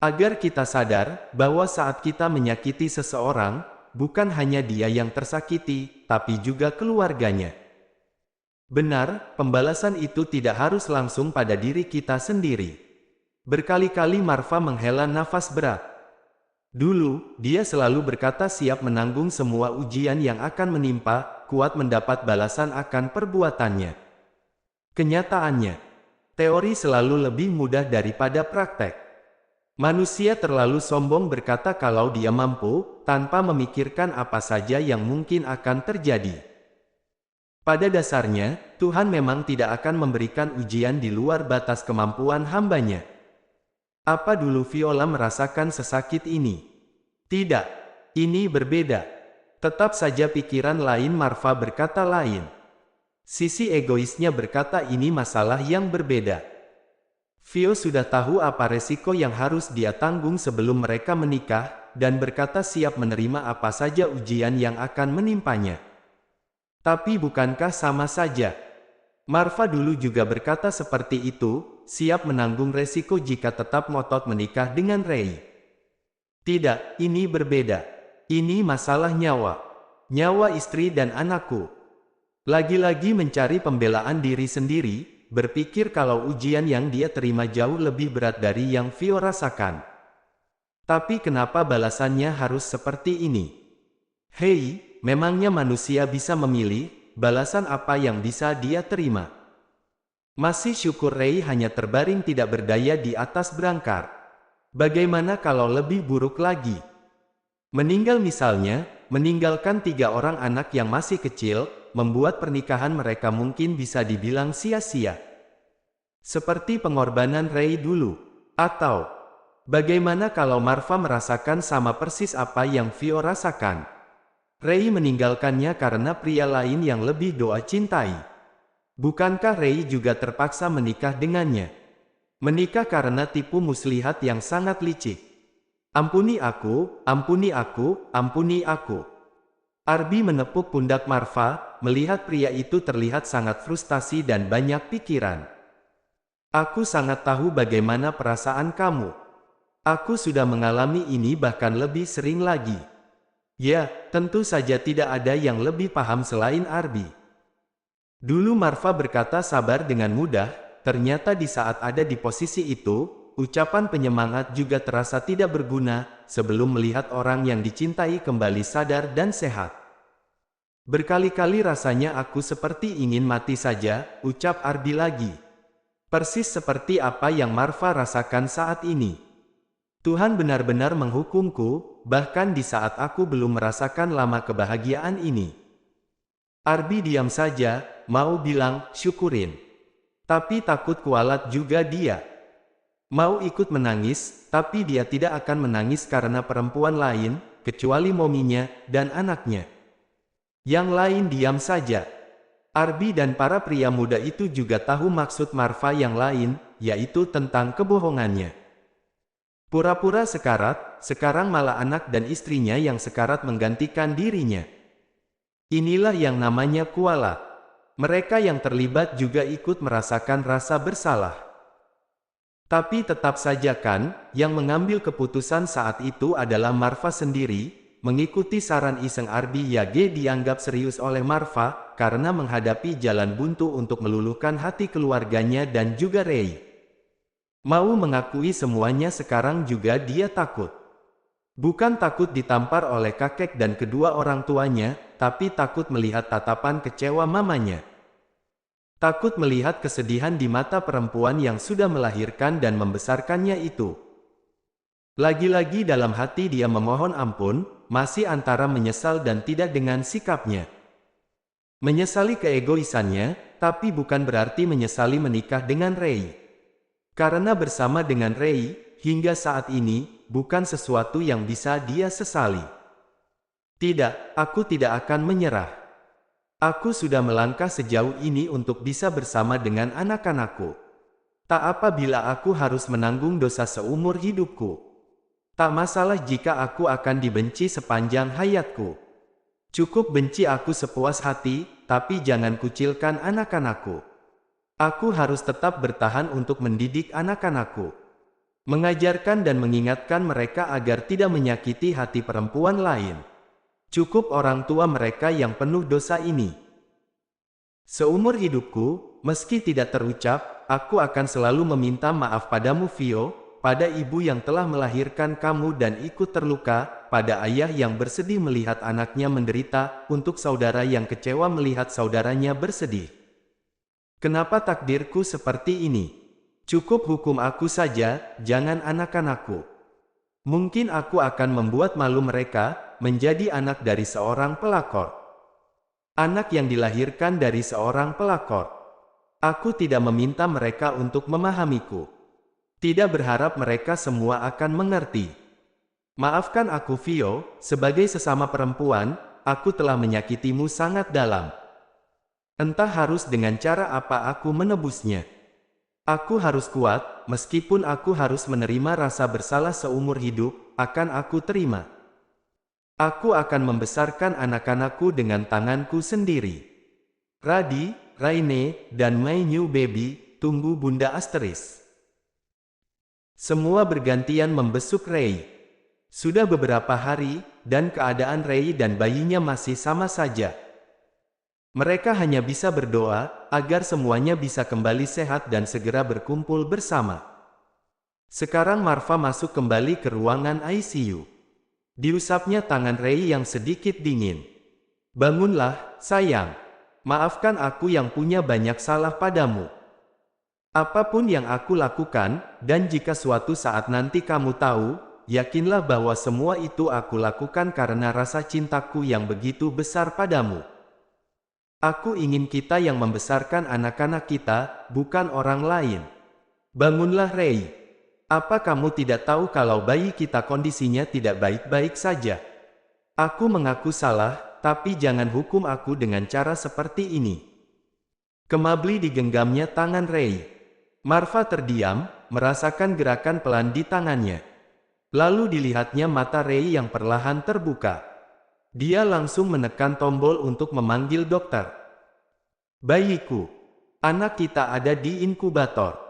Agar kita sadar, bahwa saat kita menyakiti seseorang, bukan hanya dia yang tersakiti, tapi juga keluarganya. Benar, pembalasan itu tidak harus langsung pada diri kita sendiri. Berkali-kali Marva menghela nafas berat. Dulu, dia selalu berkata siap menanggung semua ujian yang akan menimpa, kuat mendapat balasan akan perbuatannya. Kenyataannya, teori selalu lebih mudah daripada praktek. Manusia terlalu sombong berkata kalau dia mampu, tanpa memikirkan apa saja yang mungkin akan terjadi. Pada dasarnya, Tuhan memang tidak akan memberikan ujian di luar batas kemampuan hambanya. Apa dulu Viola merasakan sesakit ini? Tidak, ini berbeda. Tetap saja pikiran lain Marva berkata lain. Sisi egoisnya berkata ini masalah yang berbeda. Vio sudah tahu apa resiko yang harus dia tanggung sebelum mereka menikah, dan berkata siap menerima apa saja ujian yang akan menimpanya. Tapi bukankah sama saja? Marva dulu juga berkata seperti itu, siap menanggung resiko jika tetap ngotot menikah dengan Rei. Tidak, ini berbeda. Ini masalah nyawa. Nyawa istri dan anakku. Lagi-lagi mencari pembelaan diri sendiri, berpikir kalau ujian yang dia terima jauh lebih berat dari yang Vio rasakan. Tapi kenapa balasannya harus seperti ini? Hei, memangnya manusia bisa memilih, balasan apa yang bisa dia terima? Masih syukur Rei hanya terbaring tidak berdaya di atas berangkar. Bagaimana kalau lebih buruk lagi? Meninggal misalnya, meninggalkan 3 orang anak yang masih kecil, membuat pernikahan mereka mungkin bisa dibilang sia-sia. Seperti pengorbanan Rei dulu. Atau, bagaimana kalau Marva merasakan sama persis apa yang Vio rasakan? Rei meninggalkannya karena pria lain yang lebih doa cintai. Bukankah Rei juga terpaksa menikah dengannya? Menikah karena tipu muslihat yang sangat licik. Ampuni aku, ampuni aku, ampuni aku. Arbi menepuk pundak Marva, melihat pria itu terlihat sangat frustasi dan banyak pikiran. Aku sangat tahu bagaimana perasaan kamu. Aku sudah mengalami ini bahkan lebih sering lagi. Ya, tentu saja tidak ada yang lebih paham selain Arbi. Dulu Marva berkata sabar dengan mudah, ternyata di saat ada di posisi itu, ucapan penyemangat juga terasa tidak berguna, sebelum melihat orang yang dicintai kembali sadar dan sehat. Berkali-kali rasanya aku seperti ingin mati saja, ucap Arbi lagi. Persis seperti apa yang Marva rasakan saat ini. Tuhan benar-benar menghukumku, bahkan di saat aku belum merasakan lama kebahagiaan ini. Arbi diam saja, mau bilang, syukurin. Tapi takut kualat juga dia. Mau ikut menangis, tapi dia tidak akan menangis karena perempuan lain, kecuali mominya, dan anaknya. Yang lain diam saja. Arbi dan para pria muda itu juga tahu maksud Marva yang lain, yaitu tentang kebohongannya. Pura-pura sekarat, sekarang malah anak dan istrinya yang sekarat menggantikan dirinya. Inilah yang namanya kualat. Mereka yang terlibat juga ikut merasakan rasa bersalah. Tapi tetap saja kan, yang mengambil keputusan saat itu adalah Marva sendiri. Mengikuti saran iseng Arbi Yage dianggap serius oleh Marva, karena menghadapi jalan buntu untuk meluluhkan hati keluarganya dan juga Ray. Mau mengakui semuanya sekarang juga dia takut. Bukan takut ditampar oleh kakek dan kedua orang tuanya, tapi takut melihat tatapan kecewa mamanya. Takut melihat kesedihan di mata perempuan yang sudah melahirkan dan membesarkannya itu. Lagi-lagi dalam hati dia memohon ampun, masih antara menyesal dan tidak dengan sikapnya. Menyesali keegoisannya, tapi bukan berarti menyesali menikah dengan Ray. Karena bersama dengan Ray, hingga saat ini, bukan sesuatu yang bisa dia sesali. Tidak, aku tidak akan menyerah. Aku sudah melangkah sejauh ini untuk bisa bersama dengan anak-anakku. Tak apa bila aku harus menanggung dosa seumur hidupku. Tak masalah jika aku akan dibenci sepanjang hayatku. Cukup benci aku sepuas hati, tapi jangan kucilkan anak-anakku. Aku harus tetap bertahan untuk mendidik anak-anakku. Mengajarkan dan mengingatkan mereka agar tidak menyakiti hati perempuan lain. Cukup orang tua mereka yang penuh dosa ini. Seumur hidupku, meski tidak terucap, aku akan selalu meminta maaf padamu Vio, pada ibu yang telah melahirkan kamu dan ikut terluka, pada ayah yang bersedih melihat anaknya menderita, untuk saudara yang kecewa melihat saudaranya bersedih. Kenapa takdirku seperti ini? Cukup hukum aku saja, jangan anak-anakku. Mungkin aku akan membuat malu mereka, menjadi anak dari seorang pelakor. Anak yang dilahirkan dari seorang pelakor. Aku tidak meminta mereka untuk memahamiku. Tidak berharap mereka semua akan mengerti. Maafkan aku Vio, sebagai sesama perempuan, aku telah menyakitimu sangat dalam. Entah harus dengan cara apa aku menebusnya. Aku harus kuat, meskipun aku harus menerima rasa bersalah seumur hidup, akan aku terima. Aku akan membesarkan anak-anakku dengan tanganku sendiri. Radi, Raine, dan my new baby, tunggu Bunda Asteris. Semua bergantian membesuk Ray. Sudah beberapa hari, dan keadaan Ray dan bayinya masih sama saja. Mereka hanya bisa berdoa, agar semuanya bisa kembali sehat dan segera berkumpul bersama. Sekarang Marva masuk kembali ke ruangan ICU. Diusapnya tangan Ray yang sedikit dingin. Bangunlah, sayang. Maafkan aku yang punya banyak salah padamu. Apapun yang aku lakukan, dan jika suatu saat nanti kamu tahu, yakinlah bahwa semua itu aku lakukan karena rasa cintaku yang begitu besar padamu. Aku ingin kita yang membesarkan anak-anak kita, bukan orang lain. Bangunlah Ray. Apa kamu tidak tahu kalau bayi kita kondisinya tidak baik-baik saja? Aku mengaku salah, tapi jangan hukum aku dengan cara seperti ini. Kemabli digenggamnya tangan Ray. Marva terdiam, merasakan gerakan pelan di tangannya. Lalu dilihatnya mata Ray yang perlahan terbuka. Dia langsung menekan tombol untuk memanggil dokter. Bayiku, anak kita ada di inkubator.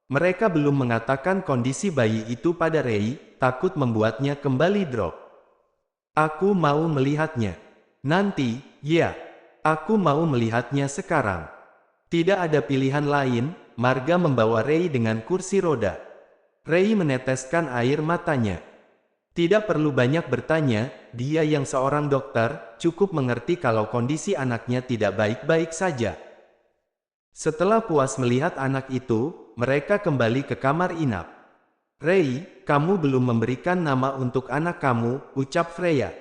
Mereka belum mengatakan kondisi bayi itu pada Ray, takut membuatnya kembali drop. Aku mau melihatnya. Nanti, ya. Aku mau melihatnya sekarang. Tidak ada pilihan lain, Marga membawa Ray dengan kursi roda. Ray meneteskan air matanya. Tidak perlu banyak bertanya, dia yang seorang dokter, cukup mengerti kalau kondisi anaknya tidak baik-baik saja. Setelah puas melihat anak itu, mereka kembali ke kamar inap. Ray, kamu belum memberikan nama untuk anak kamu, ucap Freya.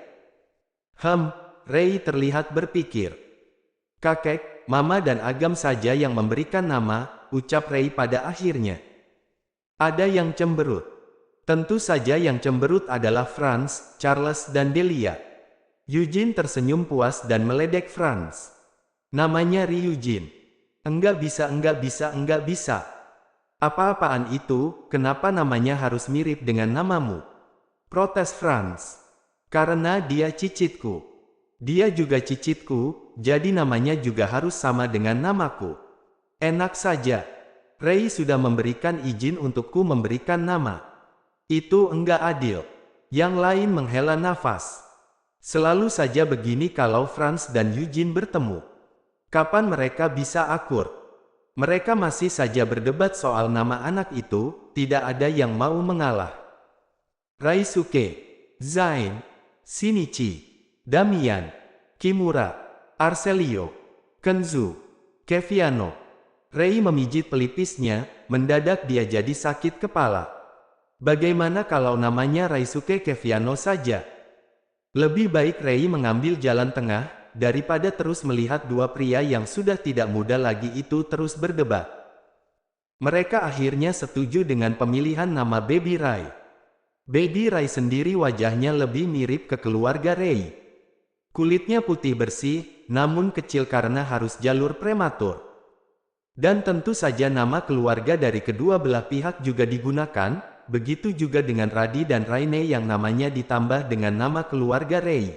Ray terlihat berpikir. Kakek, mama dan Agam saja yang memberikan nama, ucap Ray pada akhirnya. Ada yang cemberut. Tentu saja yang cemberut adalah Franz, Charles dan Delia. Eugene tersenyum puas dan meledek Franz. Namanya Ryujin. Enggak bisa. Apa-apaan itu, kenapa namanya harus mirip dengan namamu? Protes Franz. Karena dia cicitku. Dia juga cicitku, jadi namanya juga harus sama dengan namaku. Enak saja. Ray sudah memberikan izin untukku memberikan nama. Itu enggak adil. Yang lain menghela nafas. Selalu saja begini kalau Franz dan Eugene bertemu. Kapan mereka bisa akur? Mereka masih saja berdebat soal nama anak itu, tidak ada yang mau mengalah. Raisuke, Zain, Shinichi, Damian, Kimura, Arcelio, Kenzu, Keviano. Ray memijit pelipisnya, mendadak dia jadi sakit kepala. Bagaimana kalau namanya Raisuke Keviano saja? Lebih baik Ray mengambil jalan tengah, daripada terus melihat dua pria yang sudah tidak muda lagi itu terus berdebat. Mereka akhirnya setuju dengan pemilihan nama Baby Ray. Baby Ray sendiri wajahnya lebih mirip ke keluarga Ray. Kulitnya putih bersih, namun kecil karena harus jalur prematur. Dan tentu saja nama keluarga dari kedua belah pihak juga digunakan. Begitu juga dengan Radi dan Raine yang namanya ditambah dengan nama keluarga Ray.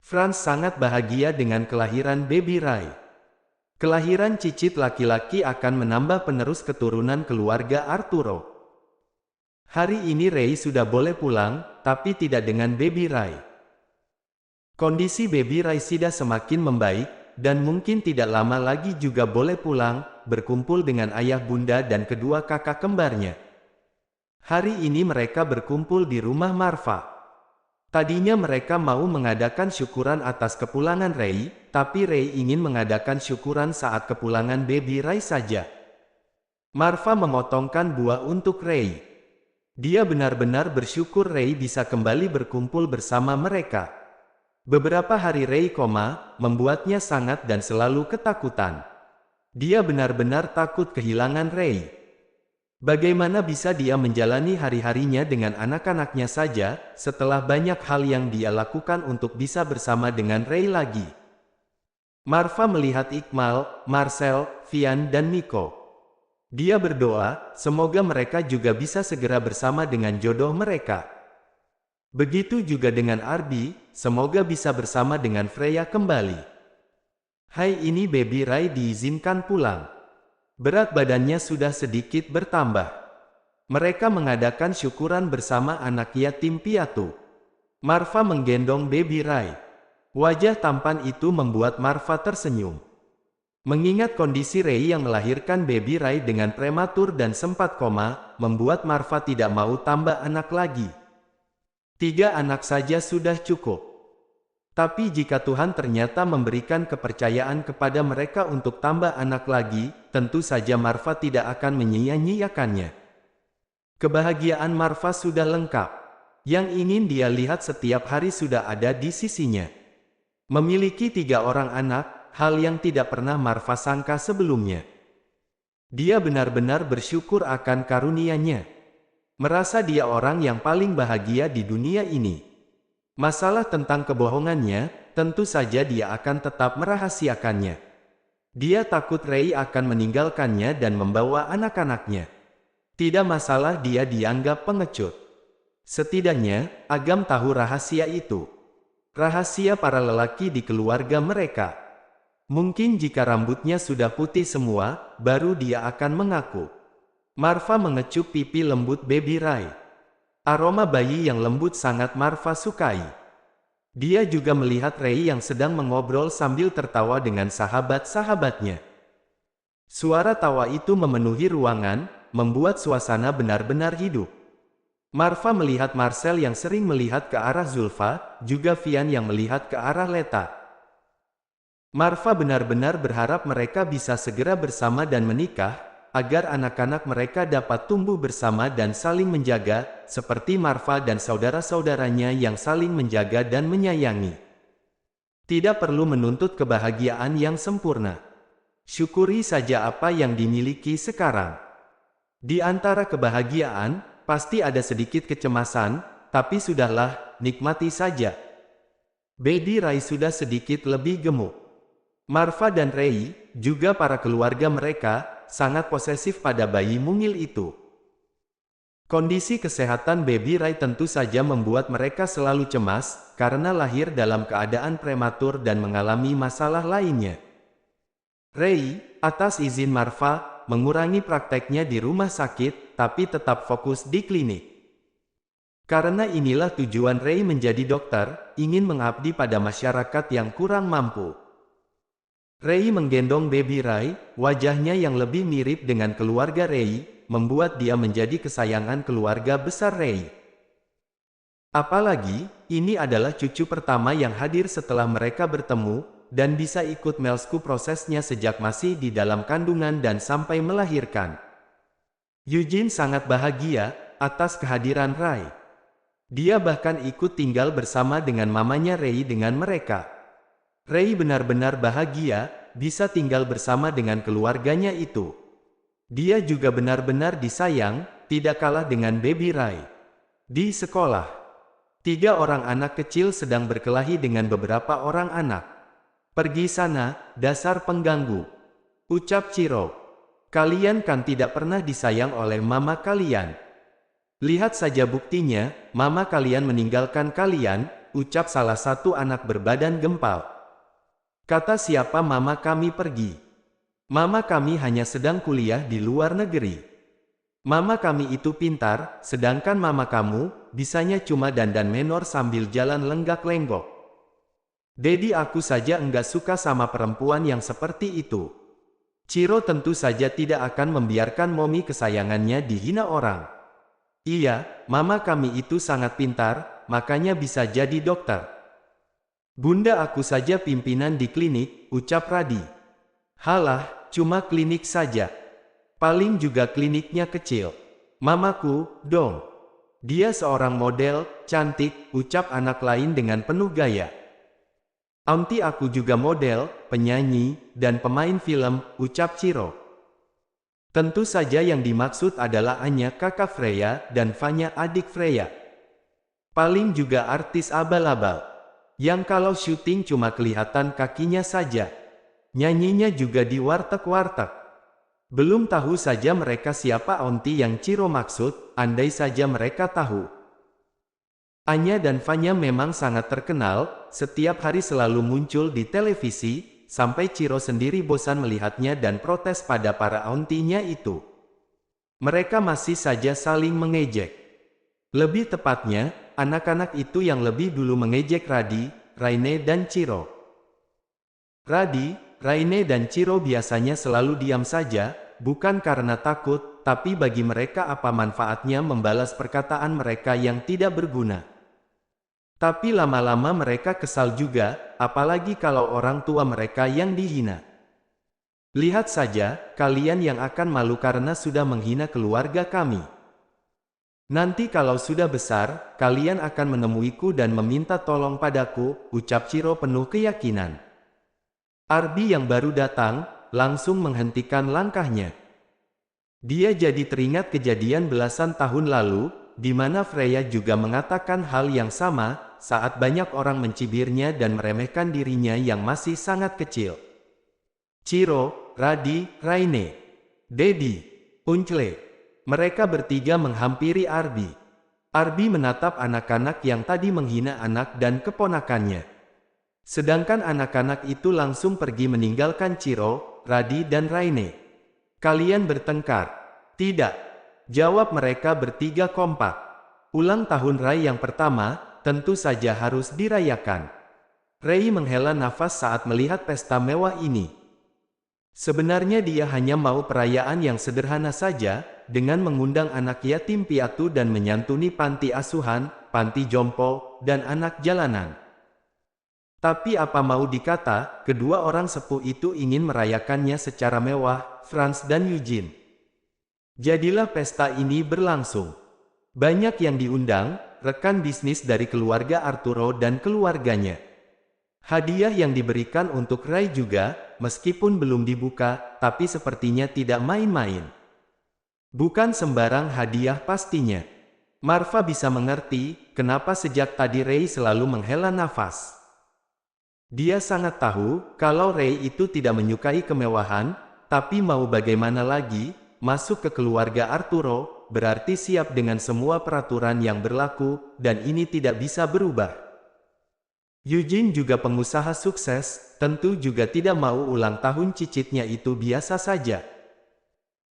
Franz sangat bahagia dengan kelahiran Baby Ray. Kelahiran cicit laki-laki akan menambah penerus keturunan keluarga Arturo. Hari ini Ray sudah boleh pulang, tapi tidak dengan Baby Ray. Kondisi Baby Ray sudah semakin membaik, dan mungkin tidak lama lagi juga boleh pulang, berkumpul dengan ayah bunda dan kedua kakak kembarnya. Hari ini mereka berkumpul di rumah Marva. Tadinya mereka mau mengadakan syukuran atas kepulangan Ray, tapi Ray ingin mengadakan syukuran saat kepulangan Baby Ray saja. Marva memotongkan buah untuk Ray. Dia benar-benar bersyukur Ray bisa kembali berkumpul bersama mereka. Beberapa hari Ray koma, membuatnya sangat dan selalu ketakutan. Dia benar-benar takut kehilangan Ray. Bagaimana bisa dia menjalani hari-harinya dengan anak-anaknya saja, setelah banyak hal yang dia lakukan untuk bisa bersama dengan Ray lagi? Marva melihat Iqmal, Marcel, Vian dan Nico. Dia berdoa, semoga mereka juga bisa segera bersama dengan jodoh mereka. Begitu juga dengan Ardi, semoga bisa bersama dengan Freya kembali. Hai, ini Baby Ray diizinkan pulang. Berat badannya sudah sedikit bertambah. Mereka mengadakan syukuran bersama anak yatim piatu. Marva menggendong Baby Ray. Wajah tampan itu membuat Marva tersenyum. Mengingat kondisi Ray yang melahirkan Baby Ray dengan prematur dan sempat koma, membuat Marva tidak mau tambah anak lagi. 3 anak saja sudah cukup. Tapi jika Tuhan ternyata memberikan kepercayaan kepada mereka untuk tambah anak lagi, tentu saja Marva tidak akan menyia-nyiakannya. Kebahagiaan Marva sudah lengkap. Yang ingin dia lihat setiap hari sudah ada di sisinya. Memiliki 3 orang anak, hal yang tidak pernah Marva sangka sebelumnya. Dia benar-benar bersyukur akan karunia-Nya. Merasa dia orang yang paling bahagia di dunia ini. Masalah tentang kebohongannya, tentu saja dia akan tetap merahasiakannya. Dia takut Ray akan meninggalkannya dan membawa anak-anaknya. Tidak masalah dia dianggap pengecut. Setidaknya, Agam tahu rahasia itu. Rahasia para lelaki di keluarga mereka. Mungkin jika rambutnya sudah putih semua, baru dia akan mengaku. Marva mengecup pipi lembut Baby Ray. Aroma bayi yang lembut sangat Marva sukai. Dia juga melihat Ray yang sedang mengobrol sambil tertawa dengan sahabat-sahabatnya. Suara tawa itu memenuhi ruangan, membuat suasana benar-benar hidup. Marva melihat Marcel yang sering melihat ke arah Zulfa, juga Vian yang melihat ke arah Leta. Marva benar-benar berharap mereka bisa segera bersama dan menikah, agar anak-anak mereka dapat tumbuh bersama dan saling menjaga, seperti Marva dan saudara-saudaranya yang saling menjaga dan menyayangi. Tidak perlu menuntut kebahagiaan yang sempurna. Syukuri saja apa yang dimiliki sekarang. Di antara kebahagiaan, pasti ada sedikit kecemasan, tapi sudahlah, nikmati saja. Baby Ray sudah sedikit lebih gemuk. Marva dan Ray, juga para keluarga mereka, sangat posesif pada bayi mungil itu. Kondisi kesehatan baby Ray tentu saja membuat mereka selalu cemas, karena lahir dalam keadaan prematur dan mengalami masalah lainnya. Ray, atas izin Marva, mengurangi prakteknya di rumah sakit, tapi tetap fokus di klinik. Karena inilah tujuan Ray menjadi dokter, ingin mengabdi pada masyarakat yang kurang mampu. Ray menggendong baby Ray, wajahnya yang lebih mirip dengan keluarga Ray, membuat dia menjadi kesayangan keluarga besar Ray. Apalagi, ini adalah cucu pertama yang hadir setelah mereka bertemu, dan bisa ikut melsku prosesnya sejak masih di dalam kandungan dan sampai melahirkan. Eugene sangat bahagia atas kehadiran Ray. Dia bahkan ikut tinggal bersama dengan mamanya Ray dengan mereka. Ray benar-benar bahagia, bisa tinggal bersama dengan keluarganya itu. Dia juga benar-benar disayang, tidak kalah dengan baby Ray. Di sekolah, 3 orang anak kecil sedang berkelahi dengan beberapa orang anak. Pergi sana, dasar pengganggu. Ucap Chiro. Kalian kan tidak pernah disayang oleh mama kalian. Lihat saja buktinya, mama kalian meninggalkan kalian, ucap salah satu anak berbadan gempal. Kata siapa mama kami pergi? Mama kami hanya sedang kuliah di luar negeri. Mama kami itu pintar, sedangkan mama kamu, bisanya cuma dandan menor sambil jalan lenggak-lenggok. Dedi aku saja enggak suka sama perempuan yang seperti itu. Chiro tentu saja tidak akan membiarkan momi kesayangannya dihina orang. Iya, mama kami itu sangat pintar, makanya bisa jadi dokter. Bunda aku saja pimpinan di klinik, ucap Radi. Halah, cuma klinik saja. Paling juga kliniknya kecil. Mamaku, dong. Dia seorang model, cantik, ucap anak lain dengan penuh gaya. Auntie aku juga model, penyanyi, dan pemain film, ucap Chiro. Tentu saja yang dimaksud adalah Anya kakak Freya dan Vanya adik Freya. Paling juga artis abal-abal. Yang kalau syuting cuma kelihatan kakinya saja. Nyanyinya juga di warteg-warteg. Belum tahu saja mereka siapa auntie yang Chiro maksud, andai saja mereka tahu. Anya dan Vanya memang sangat terkenal, setiap hari selalu muncul di televisi, sampai Chiro sendiri bosan melihatnya dan protes pada para auntie-nya itu. Mereka masih saja saling mengejek. Lebih tepatnya, anak-anak itu yang lebih dulu mengejek Radi, Raine dan Chiro. Radi, Raine dan Chiro biasanya selalu diam saja, bukan karena takut, tapi bagi mereka apa manfaatnya membalas perkataan mereka yang tidak berguna. Tapi lama-lama mereka kesal juga, apalagi kalau orang tua mereka yang dihina. Lihat saja, kalian yang akan malu karena sudah menghina keluarga kami. Nanti kalau sudah besar, kalian akan menemuiku dan meminta tolong padaku, ucap Chiro penuh keyakinan. Arbi yang baru datang, langsung menghentikan langkahnya. Dia jadi teringat kejadian belasan tahun lalu, di mana Freya juga mengatakan hal yang sama, saat banyak orang mencibirnya dan meremehkan dirinya yang masih sangat kecil. Chiro, Radi, Raine, Dedi, Uncle. Mereka bertiga menghampiri Arbi. Arbi menatap anak-anak yang tadi menghina anak dan keponakannya. Sedangkan anak-anak itu langsung pergi meninggalkan Chiro, Radi dan Raine. Kalian bertengkar? Tidak. Jawab mereka bertiga kompak. Ulang tahun Ray yang pertama, tentu saja harus dirayakan. Ray menghela nafas saat melihat pesta mewah ini. Sebenarnya dia hanya mau perayaan yang sederhana saja, dengan mengundang anak yatim piatu dan menyantuni panti asuhan, panti jompo, dan anak jalanan. Tapi apa mau dikata, kedua orang sepuh itu ingin merayakannya secara mewah, Franz dan Eugene. Jadilah pesta ini berlangsung. Banyak yang diundang, rekan bisnis dari keluarga Arturo dan keluarganya. Hadiah yang diberikan untuk Ray juga, meskipun belum dibuka, tapi sepertinya tidak main-main. Bukan sembarang hadiah pastinya. Marva bisa mengerti, kenapa sejak tadi Ray selalu menghela nafas. Dia sangat tahu, kalau Ray itu tidak menyukai kemewahan, tapi mau bagaimana lagi, masuk ke keluarga Arturo, berarti siap dengan semua peraturan yang berlaku, dan ini tidak bisa berubah. Eugene juga pengusaha sukses, tentu juga tidak mau ulang tahun cicitnya itu biasa saja.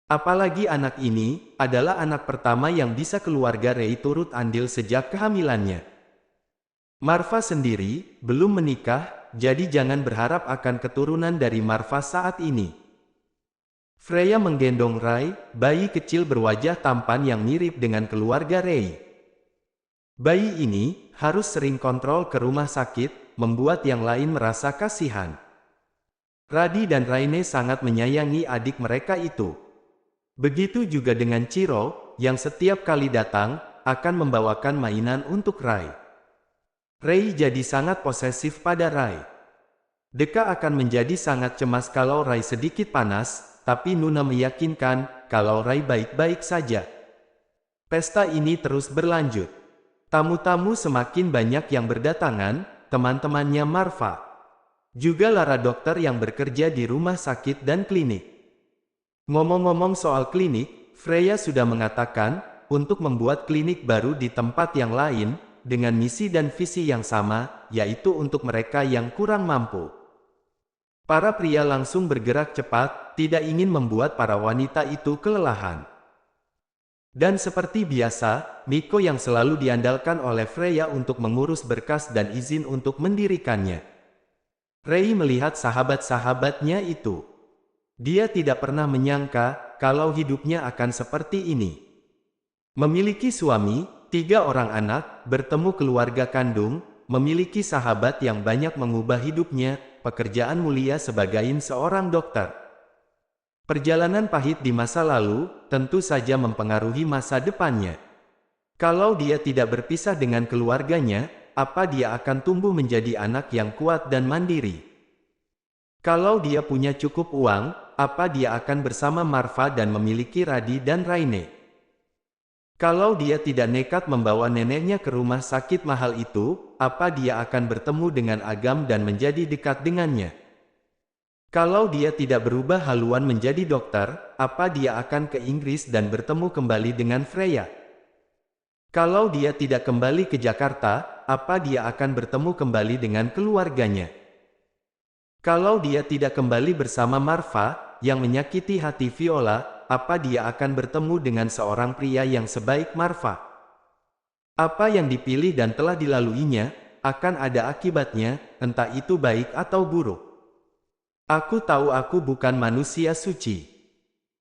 Apalagi anak ini, adalah anak pertama yang bisa keluarga Ray turut andil sejak kehamilannya. Marva sendiri, belum menikah, jadi jangan berharap akan keturunan dari Marva saat ini. Freya menggendong Ray, bayi kecil berwajah tampan yang mirip dengan keluarga Ray. Bayi ini, harus sering kontrol ke rumah sakit, membuat yang lain merasa kasihan. Radi dan Raine sangat menyayangi adik mereka itu. Begitu juga dengan Ciro, yang setiap kali datang, akan membawakan mainan untuk Ray. Ray jadi sangat posesif pada Ray. Deka akan menjadi sangat cemas kalau Ray sedikit panas, tapi Nuna meyakinkan, kalau Ray baik-baik saja. Pesta ini terus berlanjut. Tamu-tamu semakin banyak yang berdatangan, teman-temannya Marva. Juga Lara dokter yang bekerja di rumah sakit dan klinik. Ngomong-ngomong soal klinik, Freya sudah mengatakan, untuk membuat klinik baru di tempat yang lain, dengan misi dan visi yang sama, yaitu untuk mereka yang kurang mampu. Para pria langsung bergerak cepat, tidak ingin membuat para wanita itu kelelahan. Dan seperti biasa, Miko yang selalu diandalkan oleh Freya untuk mengurus berkas dan izin untuk mendirikannya. Ray melihat sahabat-sahabatnya itu. Dia tidak pernah menyangka, kalau hidupnya akan seperti ini. Memiliki suami, 3 orang anak, bertemu keluarga kandung, memiliki sahabat yang banyak mengubah hidupnya, pekerjaan mulia sebagai seorang dokter. Perjalanan pahit di masa lalu, tentu saja mempengaruhi masa depannya. Kalau dia tidak berpisah dengan keluarganya, apa dia akan tumbuh menjadi anak yang kuat dan mandiri? Kalau dia punya cukup uang, apa dia akan bersama Marva dan memiliki Radi dan Raine? Kalau dia tidak nekat membawa neneknya ke rumah sakit mahal itu, apa dia akan bertemu dengan Agam dan menjadi dekat dengannya? Kalau dia tidak berubah haluan menjadi dokter, apa dia akan ke Inggris dan bertemu kembali dengan Freya? Kalau dia tidak kembali ke Jakarta, apa dia akan bertemu kembali dengan keluarganya? Kalau dia tidak kembali bersama Marva, yang menyakiti hati Viola, apa dia akan bertemu dengan seorang pria yang sebaik Marva? Apa yang dipilih dan telah dilaluinya, akan ada akibatnya, entah itu baik atau buruk. Aku tahu aku bukan manusia suci.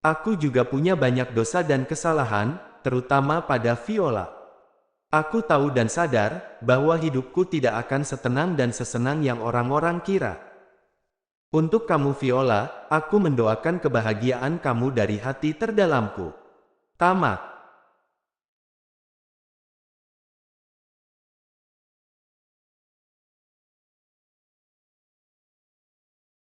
Aku juga punya banyak dosa dan kesalahan, terutama pada Viola. Aku tahu dan sadar, bahwa hidupku tidak akan setenang dan sesenang yang orang-orang kira. Untuk kamu Viola, aku mendoakan kebahagiaan kamu dari hati terdalamku. Tamat.